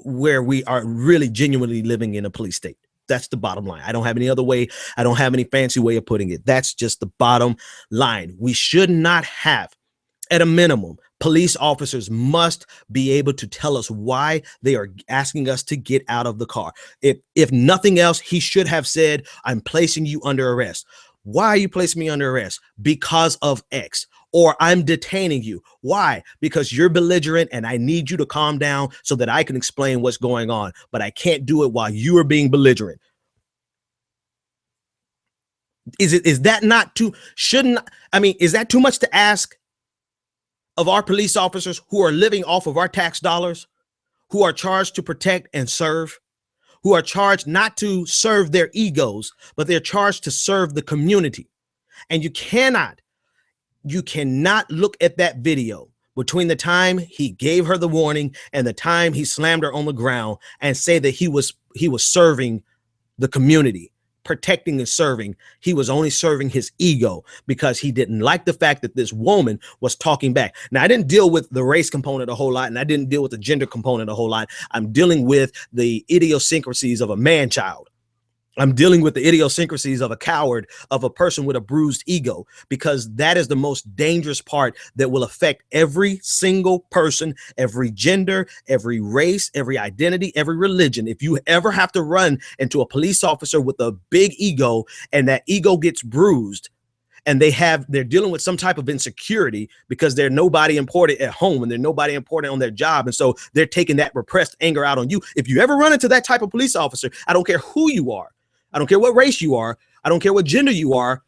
we are really genuinely living in a police state. That's the bottom line. I don't have any other way. I don't have any fancy way of putting it. That's just the bottom line. We should not have, at a minimum, police officers must be able to tell us why they are asking us to get out of the car. If nothing else, he should have said, I'm placing you under arrest. Why are you placing me under arrest? Because of X. Or I'm detaining you. Why? Because you're belligerent and I need you to calm down so that I can explain what's going on. But I can't do it while you are being belligerent. Is that not too, is that too much to ask of our police officers who are living off of our tax dollars, who are charged to protect and serve, who are charged not to serve their egos, but they're charged to serve the community? And you cannot look at that video between the time he gave her the warning and the time he slammed her on the ground and say that he was serving the community, protecting and serving. He was only serving his ego because he didn't like the fact that this woman was talking back. Now, I didn't deal with the race component a whole lot, and I didn't deal with the gender component a whole lot. I'm dealing with the idiosyncrasies of a man-child. I'm dealing with the idiosyncrasies of a coward, of a person with a bruised ego, because that is the most dangerous part that will affect every single person, every gender, every race, every identity, every religion. If you ever have to run into a police officer with a big ego and that ego gets bruised, and they're dealing with some type of insecurity because they're nobody important at home and they're nobody important on their job. And so they're taking that repressed anger out on you. If you ever run into that type of police officer, I don't care who you are. I don't care what race you are. I don't care what gender you are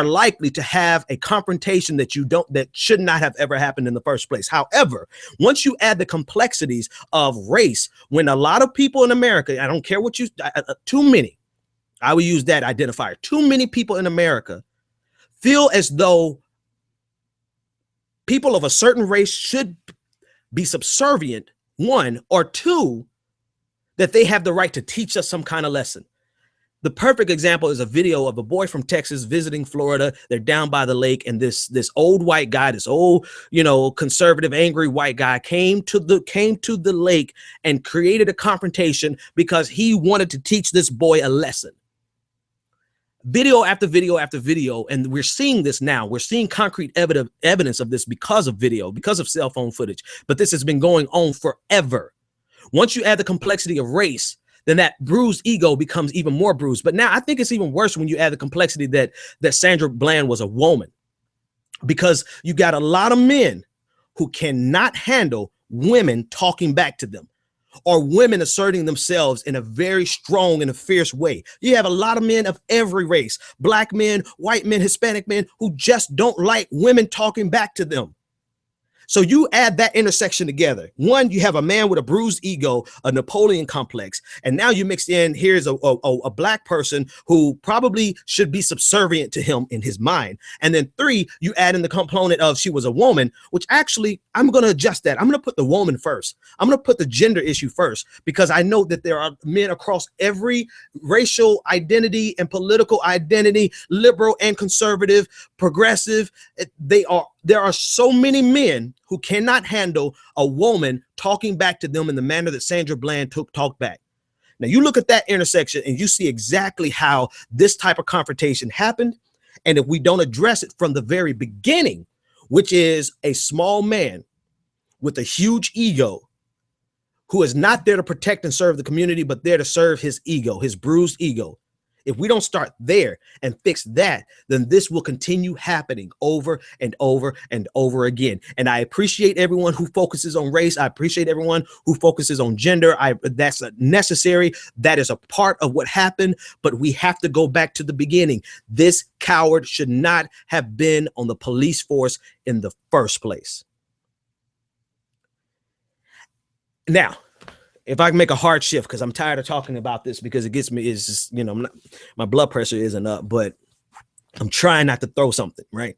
likely to have a confrontation that should not have ever happened in the first place. However, once you add the complexities of race, when a lot of people in America, I don't care what too many, I will use that identifier, too many people in America feel as though people of a certain race should be subservient, one, or two, that they have the right to teach us some kind of lesson. The perfect example is a video of a boy from Texas visiting Florida. They're down by the lake, and this old white guy, this old, conservative, angry white guy came to the lake and created a confrontation because he wanted to teach this boy a lesson. Video after video after video, and we're seeing this now. We're seeing concrete evidence of this because of video, because of cell phone footage. But this has been going on forever. Once you add the complexity of race, then that bruised ego becomes even more bruised. But now I think it's even worse when you add the complexity that Sandra Bland was a woman, because you got a lot of men who cannot handle women talking back to them or women asserting themselves in a very strong and a fierce way. You have a lot of men of every race, black men, white men, Hispanic men, who just don't like women talking back to them. So you add that intersection together. One, you have a man with a bruised ego, a Napoleon complex, and now you mix in, here's a black person who probably should be subservient to him in his mind. And then three, you add in the component of she was a woman, which actually, I'm going to adjust that. I'm going to put the woman first. I'm going to put the gender issue first, because I know that there are men across every racial identity and political identity, liberal and conservative, progressive. There are so many men who cannot handle a woman talking back to them in the manner that Sandra Bland talked back. Now you look at that intersection and you see exactly how this type of confrontation happened. And if we don't address it from the very beginning, which is a small man with a huge ego who is not there to protect and serve the community, but there to serve his ego, his bruised ego. If we don't start there and fix that, then this will continue happening over and over and over again. And I appreciate everyone who focuses on race. I appreciate everyone who focuses on gender. That's necessary. That is a part of what happened, but we have to go back to the beginning. This coward should not have been on the police force in the first place. Now, if I can make a hard shift, because I'm tired of talking about this, because it gets me, it's just, my blood pressure isn't up, but I'm trying not to throw something, right?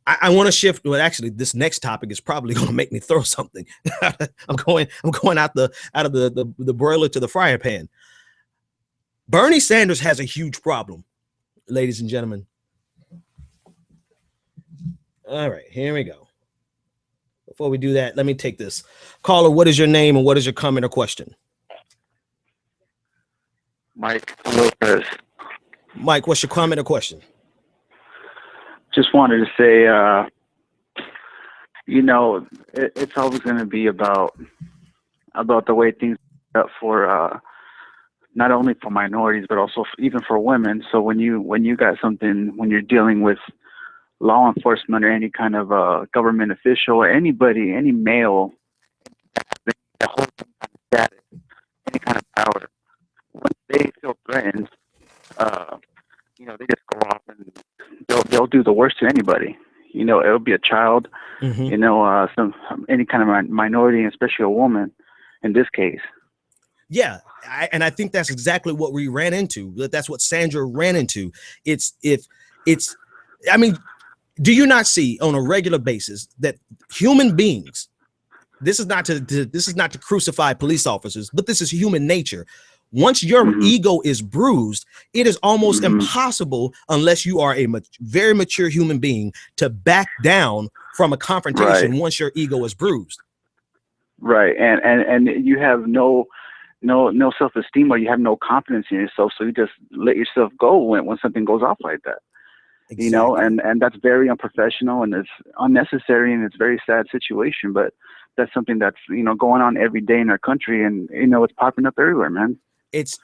I want to shift. Well, actually, this next topic is probably going to make me throw something. I'm going out of the broiler to the fryer pan. Bernie Sanders has a huge problem, ladies and gentlemen. All right, here we go. Before we do that, let me take this. Caller, what is your name and what is your comment or question? Mike Lopez. Mike, what's your comment or question? Just wanted to say, it's always going to be about the way things are up for not only for minorities but also even for women. So when you got something, when you're dealing with law enforcement or any kind of government official or anybody, any male, any kind of power, when they feel threatened, they just go off and they'll do the worst to anybody. It'll be a child, any kind of minority, especially a woman in this case. Yeah, and I think that's exactly what we ran into. That's what Sandra ran into. Do you not see on a regular basis that human beings, this is not to crucify police officers, but this is human nature. Once your ego is bruised, it is almost impossible, unless you are a very mature human being, to back down from a confrontation once your ego is bruised. Right, and you have no self-esteem, or you have no confidence in yourself, so you just let yourself go when something goes off like that. Exactly. And that's very unprofessional, and it's unnecessary, and it's a very sad situation, but that's something that's going on every day in our country, and it's popping up everywhere, man. It's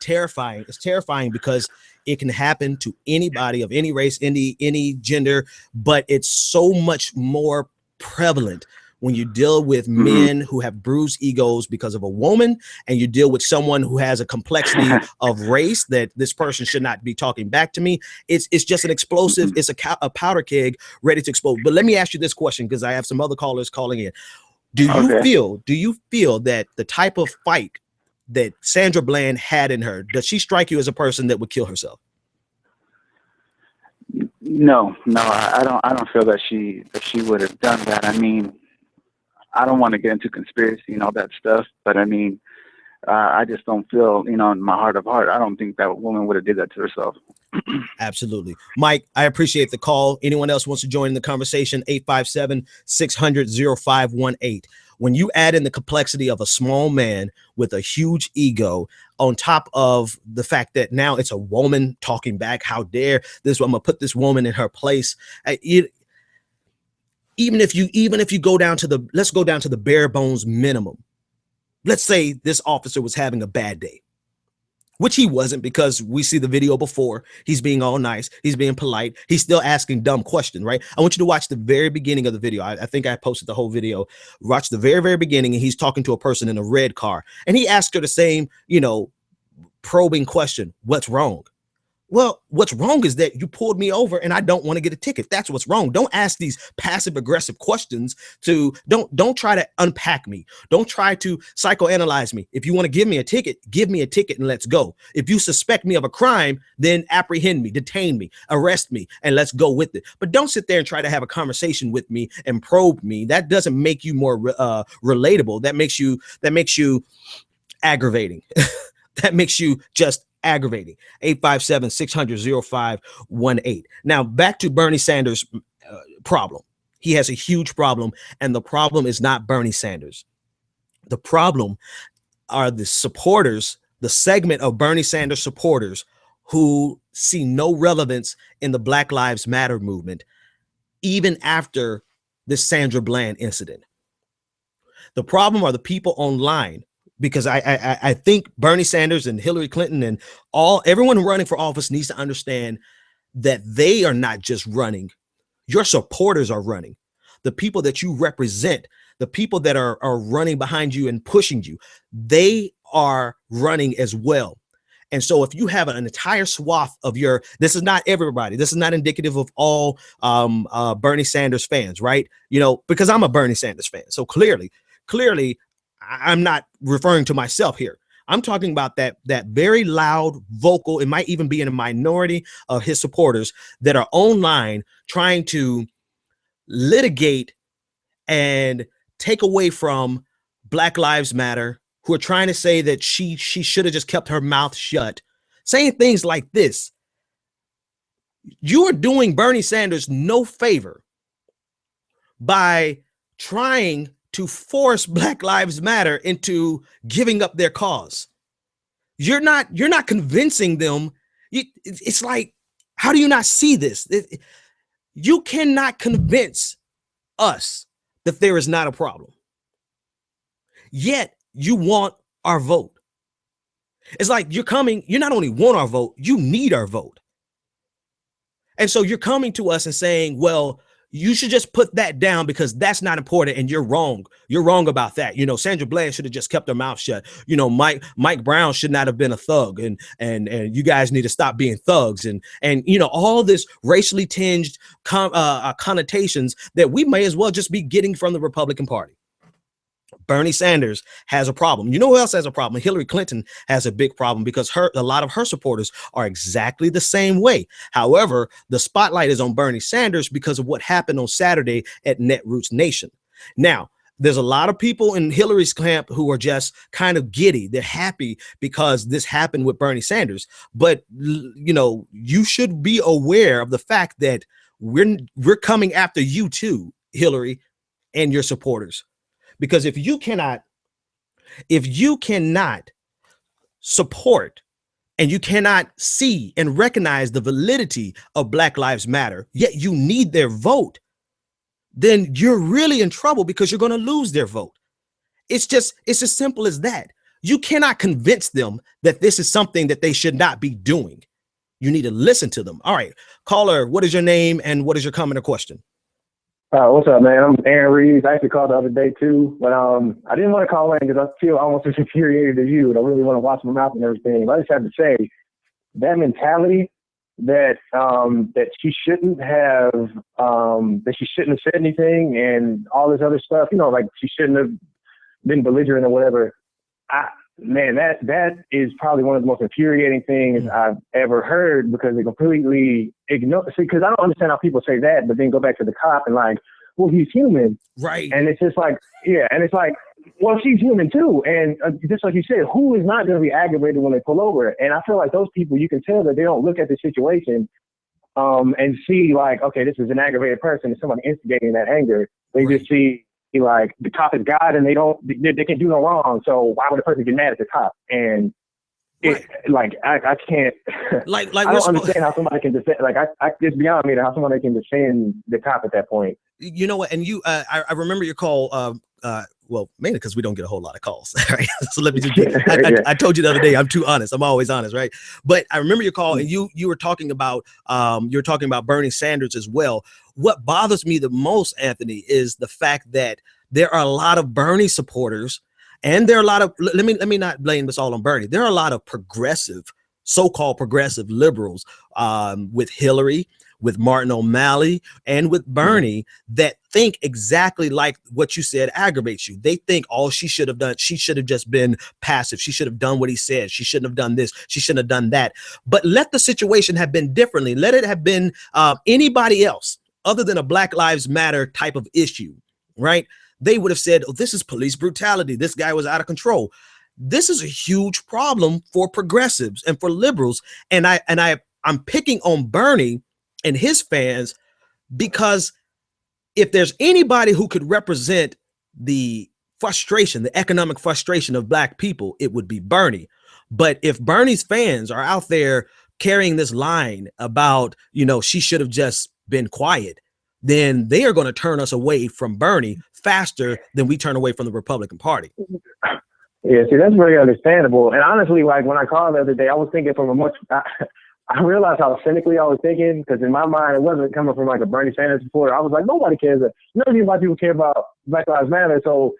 terrifying. It's terrifying because it can happen to anybody of any race, any gender, but it's so much more prevalent when you deal with men who have bruised egos because of a woman, and you deal with someone who has a complexity of race that this person should not be talking back to me. It's just an explosive. It's a powder keg ready to explode. But let me ask you this question, because I have some other callers calling in. Do you feel that the type of fight that Sandra Bland had in her, does she strike you as a person that would kill herself? No, I don't feel that she would have done that. I mean, I don't want to get into conspiracy and all that stuff, but I mean, I just don't feel, in my heart of heart, I don't think that woman would have did that to herself. Absolutely. Mike, I appreciate the call. Anyone else wants to join in the conversation? 857-600-0518. When you add in the complexity of a small man with a huge ego, on top of the fact that now it's a woman talking back, how dare this, I'm gonna put this woman in her place. Even if you go down to let's go down to the bare bones minimum. Let's say this officer was having a bad day, which he wasn't, because we see the video before. He's being all nice. He's being polite. He's still asking dumb questions, right? I want you to watch the very beginning of the video. I think I posted the whole video. Watch the very, very beginning, and he's talking to a person in a red car, and he asked her the same, probing question. What's wrong? Well, what's wrong is that you pulled me over and I don't want to get a ticket. That's what's wrong. Don't ask these passive aggressive questions. Don't try to unpack me. Don't try to psychoanalyze me. If you want to give me a ticket and let's go. If you suspect me of a crime, then apprehend me, detain me, arrest me, and let's go with it. But don't sit there and try to have a conversation with me and probe me. That doesn't make you more relatable. That makes you aggravating. That makes you just aggravating. 857-600-0518. Now back to Bernie Sanders' problem. He has a huge problem, and the problem is not Bernie Sanders. The problem are the supporters, the segment of Bernie Sanders supporters who see no relevance in the Black Lives Matter movement, even after this Sandra Bland incident. The problem are the people online because I think Bernie Sanders and Hillary Clinton and everyone running for office needs to understand that they are not just running. Your supporters are running. The people that you represent, the people that are running behind you and pushing you, they are running as well. And so if you have an entire swath of this is not everybody, this is not indicative of all Bernie Sanders fans, right? Because I'm a Bernie Sanders fan. So clearly, I'm not referring to myself here. I'm talking about that very loud, vocal, it might even be in a minority of his supporters that are online trying to litigate and take away from Black Lives Matter, who are trying to say that she should have just kept her mouth shut, saying things like this. You are doing Bernie Sanders no favor by trying to force Black Lives Matter into giving up their cause. You're not convincing them. It's like, how do you not see this? You cannot convince us that there is not a problem. Yet you want our vote. It's like you not only want our vote, you need our vote. And so you're coming to us and saying, well, you should just put that down because that's not important and you're wrong. You're wrong about that. Sandra Bland should have just kept her mouth shut. Mike Brown should not have been a thug and you guys need to stop being thugs and all this racially tinged connotations that we may as well just be getting from the Republican Party. Bernie Sanders has a problem. You know who else has a problem? Hillary Clinton has a big problem because a lot of her supporters are exactly the same way. However, the spotlight is on Bernie Sanders because of what happened on Saturday at Netroots Nation. Now, there's a lot of people in Hillary's camp who are just kind of giddy. They're happy because this happened with Bernie Sanders. But, you should be aware of the fact that we're coming after you too, Hillary, and your supporters. Because if you cannot support and you cannot see and recognize the validity of Black Lives Matter, yet you need their vote, then you're really in trouble because you're going to lose their vote. It's as simple as that. You cannot convince them that this is something that they should not be doing. You need to listen to them. All right, caller, what is your name and what is your comment or question? What's up, man? I'm Aaron Reeves. I actually called the other day too, but I didn't want to call in because I feel almost as infuriated as you, and I really want to watch my mouth and everything. But I just have to say that mentality that she shouldn't have said anything and all this other stuff, like she shouldn't have been belligerent or whatever. That is probably one of the most infuriating things I've ever heard because they completely ignore. See, because I don't understand how people say that, but then go back to the cop and like, well, he's human, right? And it's just like, yeah, and it's like, well, she's human too, and just like you said, who is not going to be aggravated when they pull over? And I feel like those people, you can tell that they don't look at the situation and see like, okay, this is an aggravated person, it's somebody instigating that anger. They just see like the cop is God and they can do no wrong. So why would a person get mad at the cop? And I can't I don't understand how somebody can defend. Like it's beyond me how somebody can defend the cop at that point. You know what? And I remember your call. Well, mainly because we don't get a whole lot of calls. Right? So let me just. I told you the other day. I'm too honest. I'm always honest, right? But I remember your call, and you were talking about Bernie Sanders as well. What bothers me the most, Anthony, is the fact that there are a lot of Bernie supporters, and there are a lot of. Let me not blame this all on Bernie. There are a lot of so-called progressive liberals with Hillary, with Martin O'Malley, and with Bernie that think exactly like what you said aggravates you. They think all she should have done, she should have just been passive. She should have done what he said. She shouldn't have done this. She shouldn't have done that. But let the situation have been differently. Let it have been anybody else other than a Black Lives Matter type of issue, right? They would have said, oh, this is police brutality. This guy was out of control. This is a huge problem for progressives and for liberals. And I'm picking on Bernie and his fans because if there's anybody who could represent the frustration, the economic frustration of Black people, it would be Bernie. But if Bernie's fans are out there carrying this line about, she should have just been quiet, then they are going to turn us away from Bernie faster than we turn away from the Republican Party. Yeah, see, that's very understandable. And honestly, like when I called the other day, I was thinking from a much. I realized how cynically I was thinking, because in my mind, it wasn't coming from like a Bernie Sanders supporter. I was like, nobody cares. None of these white people care about Black Lives Matter. So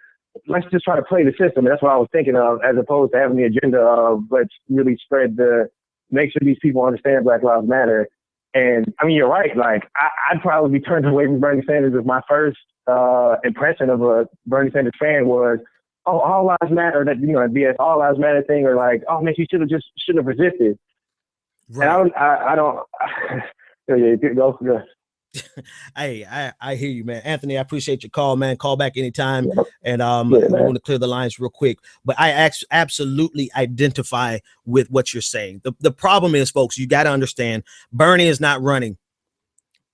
let's just try to play the system. And that's what I was thinking of, as opposed to having the agenda of let's really make sure these people understand Black Lives Matter. And I mean, you're right. Like I'd probably be turned away from Bernie Sanders if my first impression of a Bernie Sanders fan was, oh, all lives matter, that, you know, that BS all lives matter thing, or like, oh man, she shouldn't have resisted. Right. And I don't. Yeah, go. Hey, I hear you, man. Anthony, I appreciate your call, man. Call back anytime. Yep. And I want to clear the lines real quick. But I absolutely identify with what you're saying. The problem is, folks, you got to understand, Bernie is not running.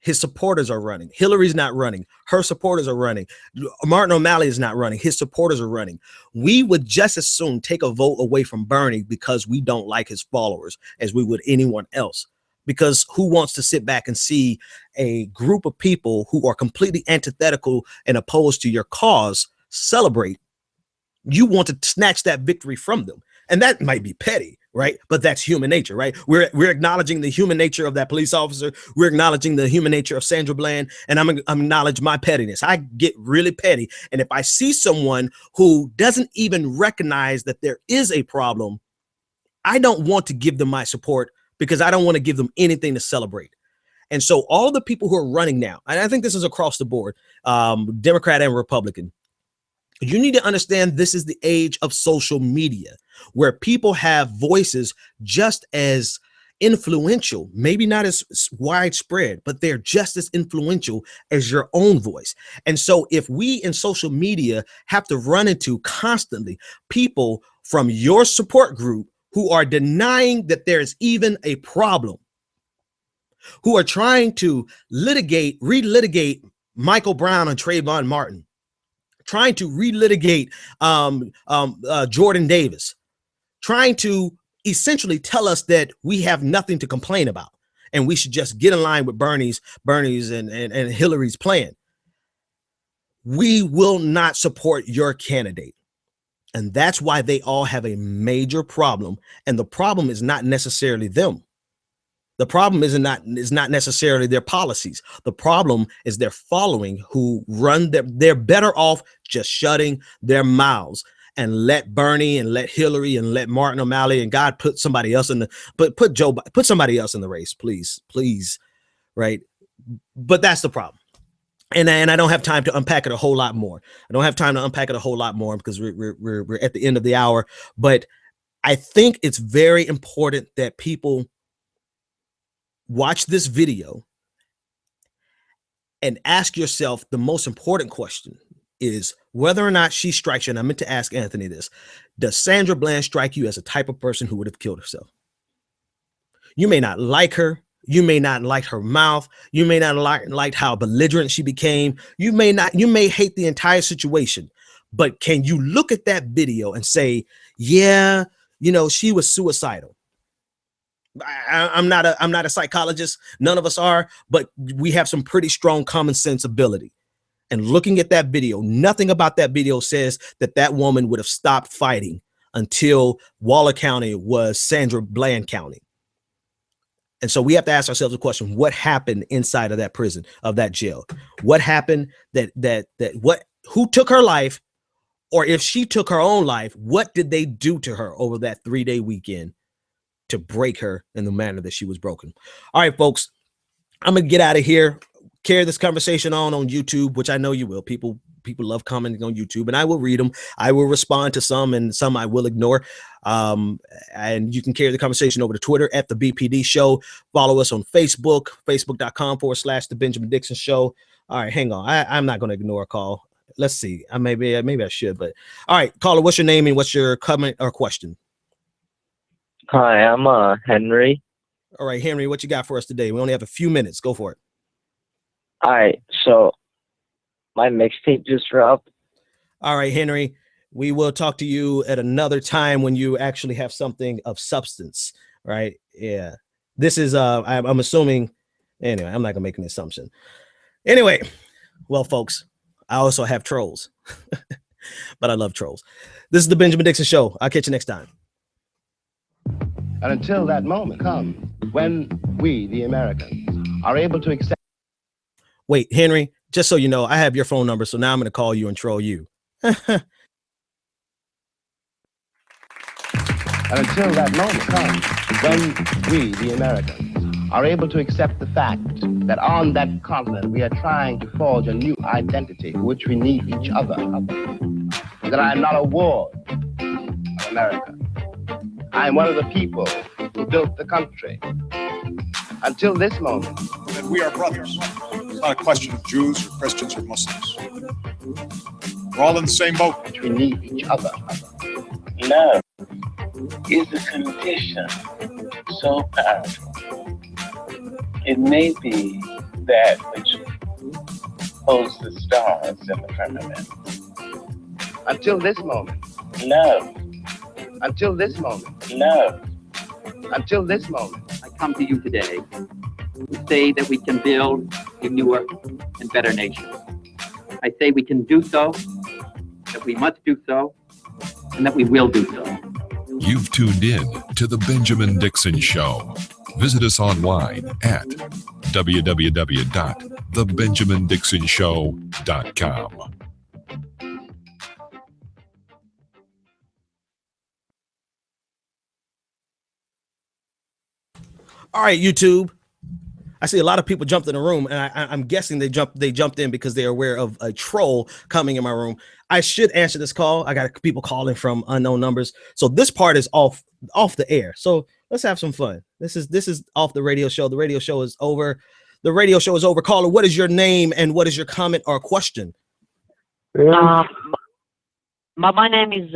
His supporters are running. Hillary's not running. Her supporters are running. Martin O'Malley is not running. His supporters are running. We would just as soon take a vote away from Bernie because we don't like his followers as we would anyone else. Because who wants to sit back and see a group of people who are completely antithetical and opposed to your cause celebrate? You want to snatch that victory from them. And that might be petty, right? But that's human nature, right? We're acknowledging the human nature of that police officer. We're acknowledging the human nature of Sandra Bland, and I'm acknowledge my pettiness. I get really petty. And if I see someone who doesn't even recognize that there is a problem, I don't want to give them my support because I don't want to give them anything to celebrate. And so all the people who are running now, and I think this is across the board, Democrat and Republican, you need to understand this is the age of social media where people have voices just as influential, maybe not as widespread, but they're just as influential as your own voice. And so if we in social media have to run into constantly people from your support group who are denying that there is even a problem, who are trying to relitigate Michael Brown and Trayvon Martin, trying to relitigate Jordan Davis, trying to essentially tell us that we have nothing to complain about and we should just get in line with Bernie's and Hillary's plan. We will not support your candidate. And that's why they all have a major problem. And the problem is not necessarily them. The problem is not necessarily their policies. The problem is their following who run they're better off just shutting their mouths and let Bernie and let Hillary and let Martin O'Malley and God put somebody else in put somebody else in the race, please, right? But that's the problem. And I don't have time to unpack it a whole lot more. Because we're at the end of the hour. But I think it's very important that people watch this video and ask yourself the most important question is whether or not she strikes you. And I meant to ask Anthony this. Does Sandra Bland strike you as a type of person who would have killed herself? You may not like her. You may not like her mouth. You may not like how belligerent she became. You may hate the entire situation. But can you look at that video and say, yeah, you know, she was suicidal? I'm not a psychologist. None of us are, but we have some pretty strong common sense ability. And looking at that video, nothing about that video says that woman would have stopped fighting until Waller County was Sandra Bland County. And so we have to ask ourselves the question: what happened inside of that prison, of that jail? What happened who took her life, or if she took her own life, what did they do to her over that 3-day weekend to break her in the manner that she was broken? All right, folks, I'm gonna get out of here. Carry this conversation on YouTube, which I know you will. People love commenting on YouTube, and I will read them. I will respond to some, and some I will ignore. And you can carry the conversation over to Twitter at the BPD Show. Follow us on Facebook, facebook.com/The Benjamin Dixon Show. All right, hang on. I'm not going to ignore a call. Let's see. Maybe I should, but all right, caller, what's your name and what's your comment or question? Hi, I'm Henry. All right, Henry, what you got for us today? We only have a few minutes. Go for it. All right, so my mixtape just dropped. All right, Henry, we will talk to you at another time when you actually have something of substance, right? Yeah. This is, I'm assuming, anyway, I'm not gonna make an assumption. Anyway, well, folks, I also have trolls. But I love trolls. This is the Benjamin Dixon Show. I'll catch you next time. And until that moment comes, when we, the Americans, are able to accept. Wait, Henry, just so you know, I have your phone number, so now I'm going to call you and troll you. And until that moment comes, when we, the Americans, are able to accept the fact that on that continent we are trying to forge a new identity for which we need each other. That I am not a ward of America. I am one of the people who built the country. Until this moment. That we are brothers. It's not a question of Jews or Christians or Muslims. We're all in the same boat. We need each other. Love is a condition so powerful. It may be that which holds the stars in the firmament. Until this moment. Love. Until this moment. Love. Until this moment. I come to you today to say that we can build a newer and better nation. I say we can do so, that we must do so, and that we will do so. You've tuned in to The Benjamin Dixon Show. Visit us online at www.thebenjamindixonshow.com. All right, YouTube. I see a lot of people jumped in the room, and I'm guessing they jumped in because they're aware of a troll coming in my room. I should answer this call. I got people calling from unknown numbers, so this part is off the air. So let's have some fun. This is off the radio show. The radio show is over. The radio show is over. Caller, what is your name and what is your comment or question? My name is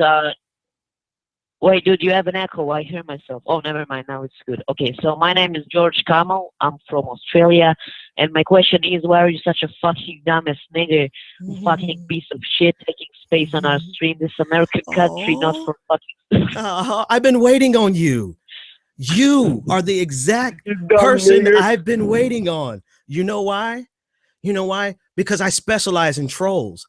wait, dude, you have an echo. I hear myself. Oh, never mind. Now it's good. Okay, so my name is George Kamal. I'm from Australia. And my question is, why are you such a fucking dumbass nigger? Fucking piece of shit taking space on our stream. This American country, not for fucking... I've been waiting on you. You are the exact person I've been waiting on. You know why? You know why? Because I specialize in trolls.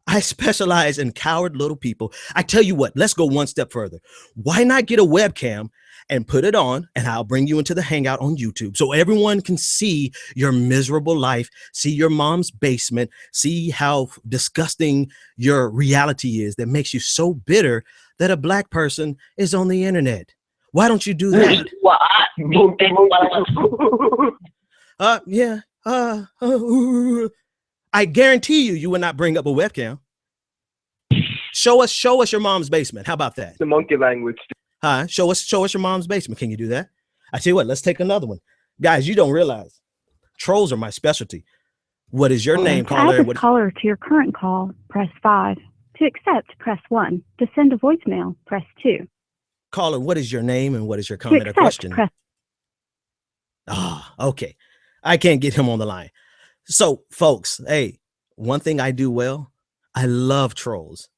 I specialize in coward little people. I tell you what, let's go one step further. Why not get a webcam and put it on, and I'll bring you into the hangout on YouTube so everyone can see your miserable life, see your mom's basement, see how disgusting your reality is that makes you so bitter that a black person is on the internet. Why don't you do that? Yeah. I guarantee you would not bring up a webcam. Show us your mom's basement. How about that? The monkey language. Huh? Show us your mom's basement. Can you do that? I tell you what, let's take another one. Guys, you don't realize trolls are my specialty. What is your name, To caller? add this caller to your current call, press 5. To accept, press 1. To send a voicemail, press 2. Caller, what is your name and what is your comment or accept, question? press- Okay. I can't get him on the line. So, folks, hey, one thing I do well, I love trolls.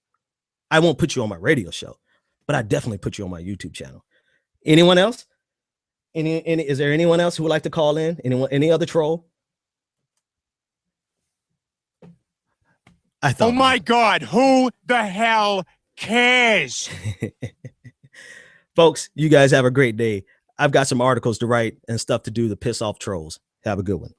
I won't put you on my radio show, but I definitely put you on my YouTube channel. Anyone else? Is there anyone else who would like to call in? Any other troll? Oh my God, who the hell cares? Folks, you guys have a great day. I've got some articles to write and stuff to do to piss off trolls. Have a good one.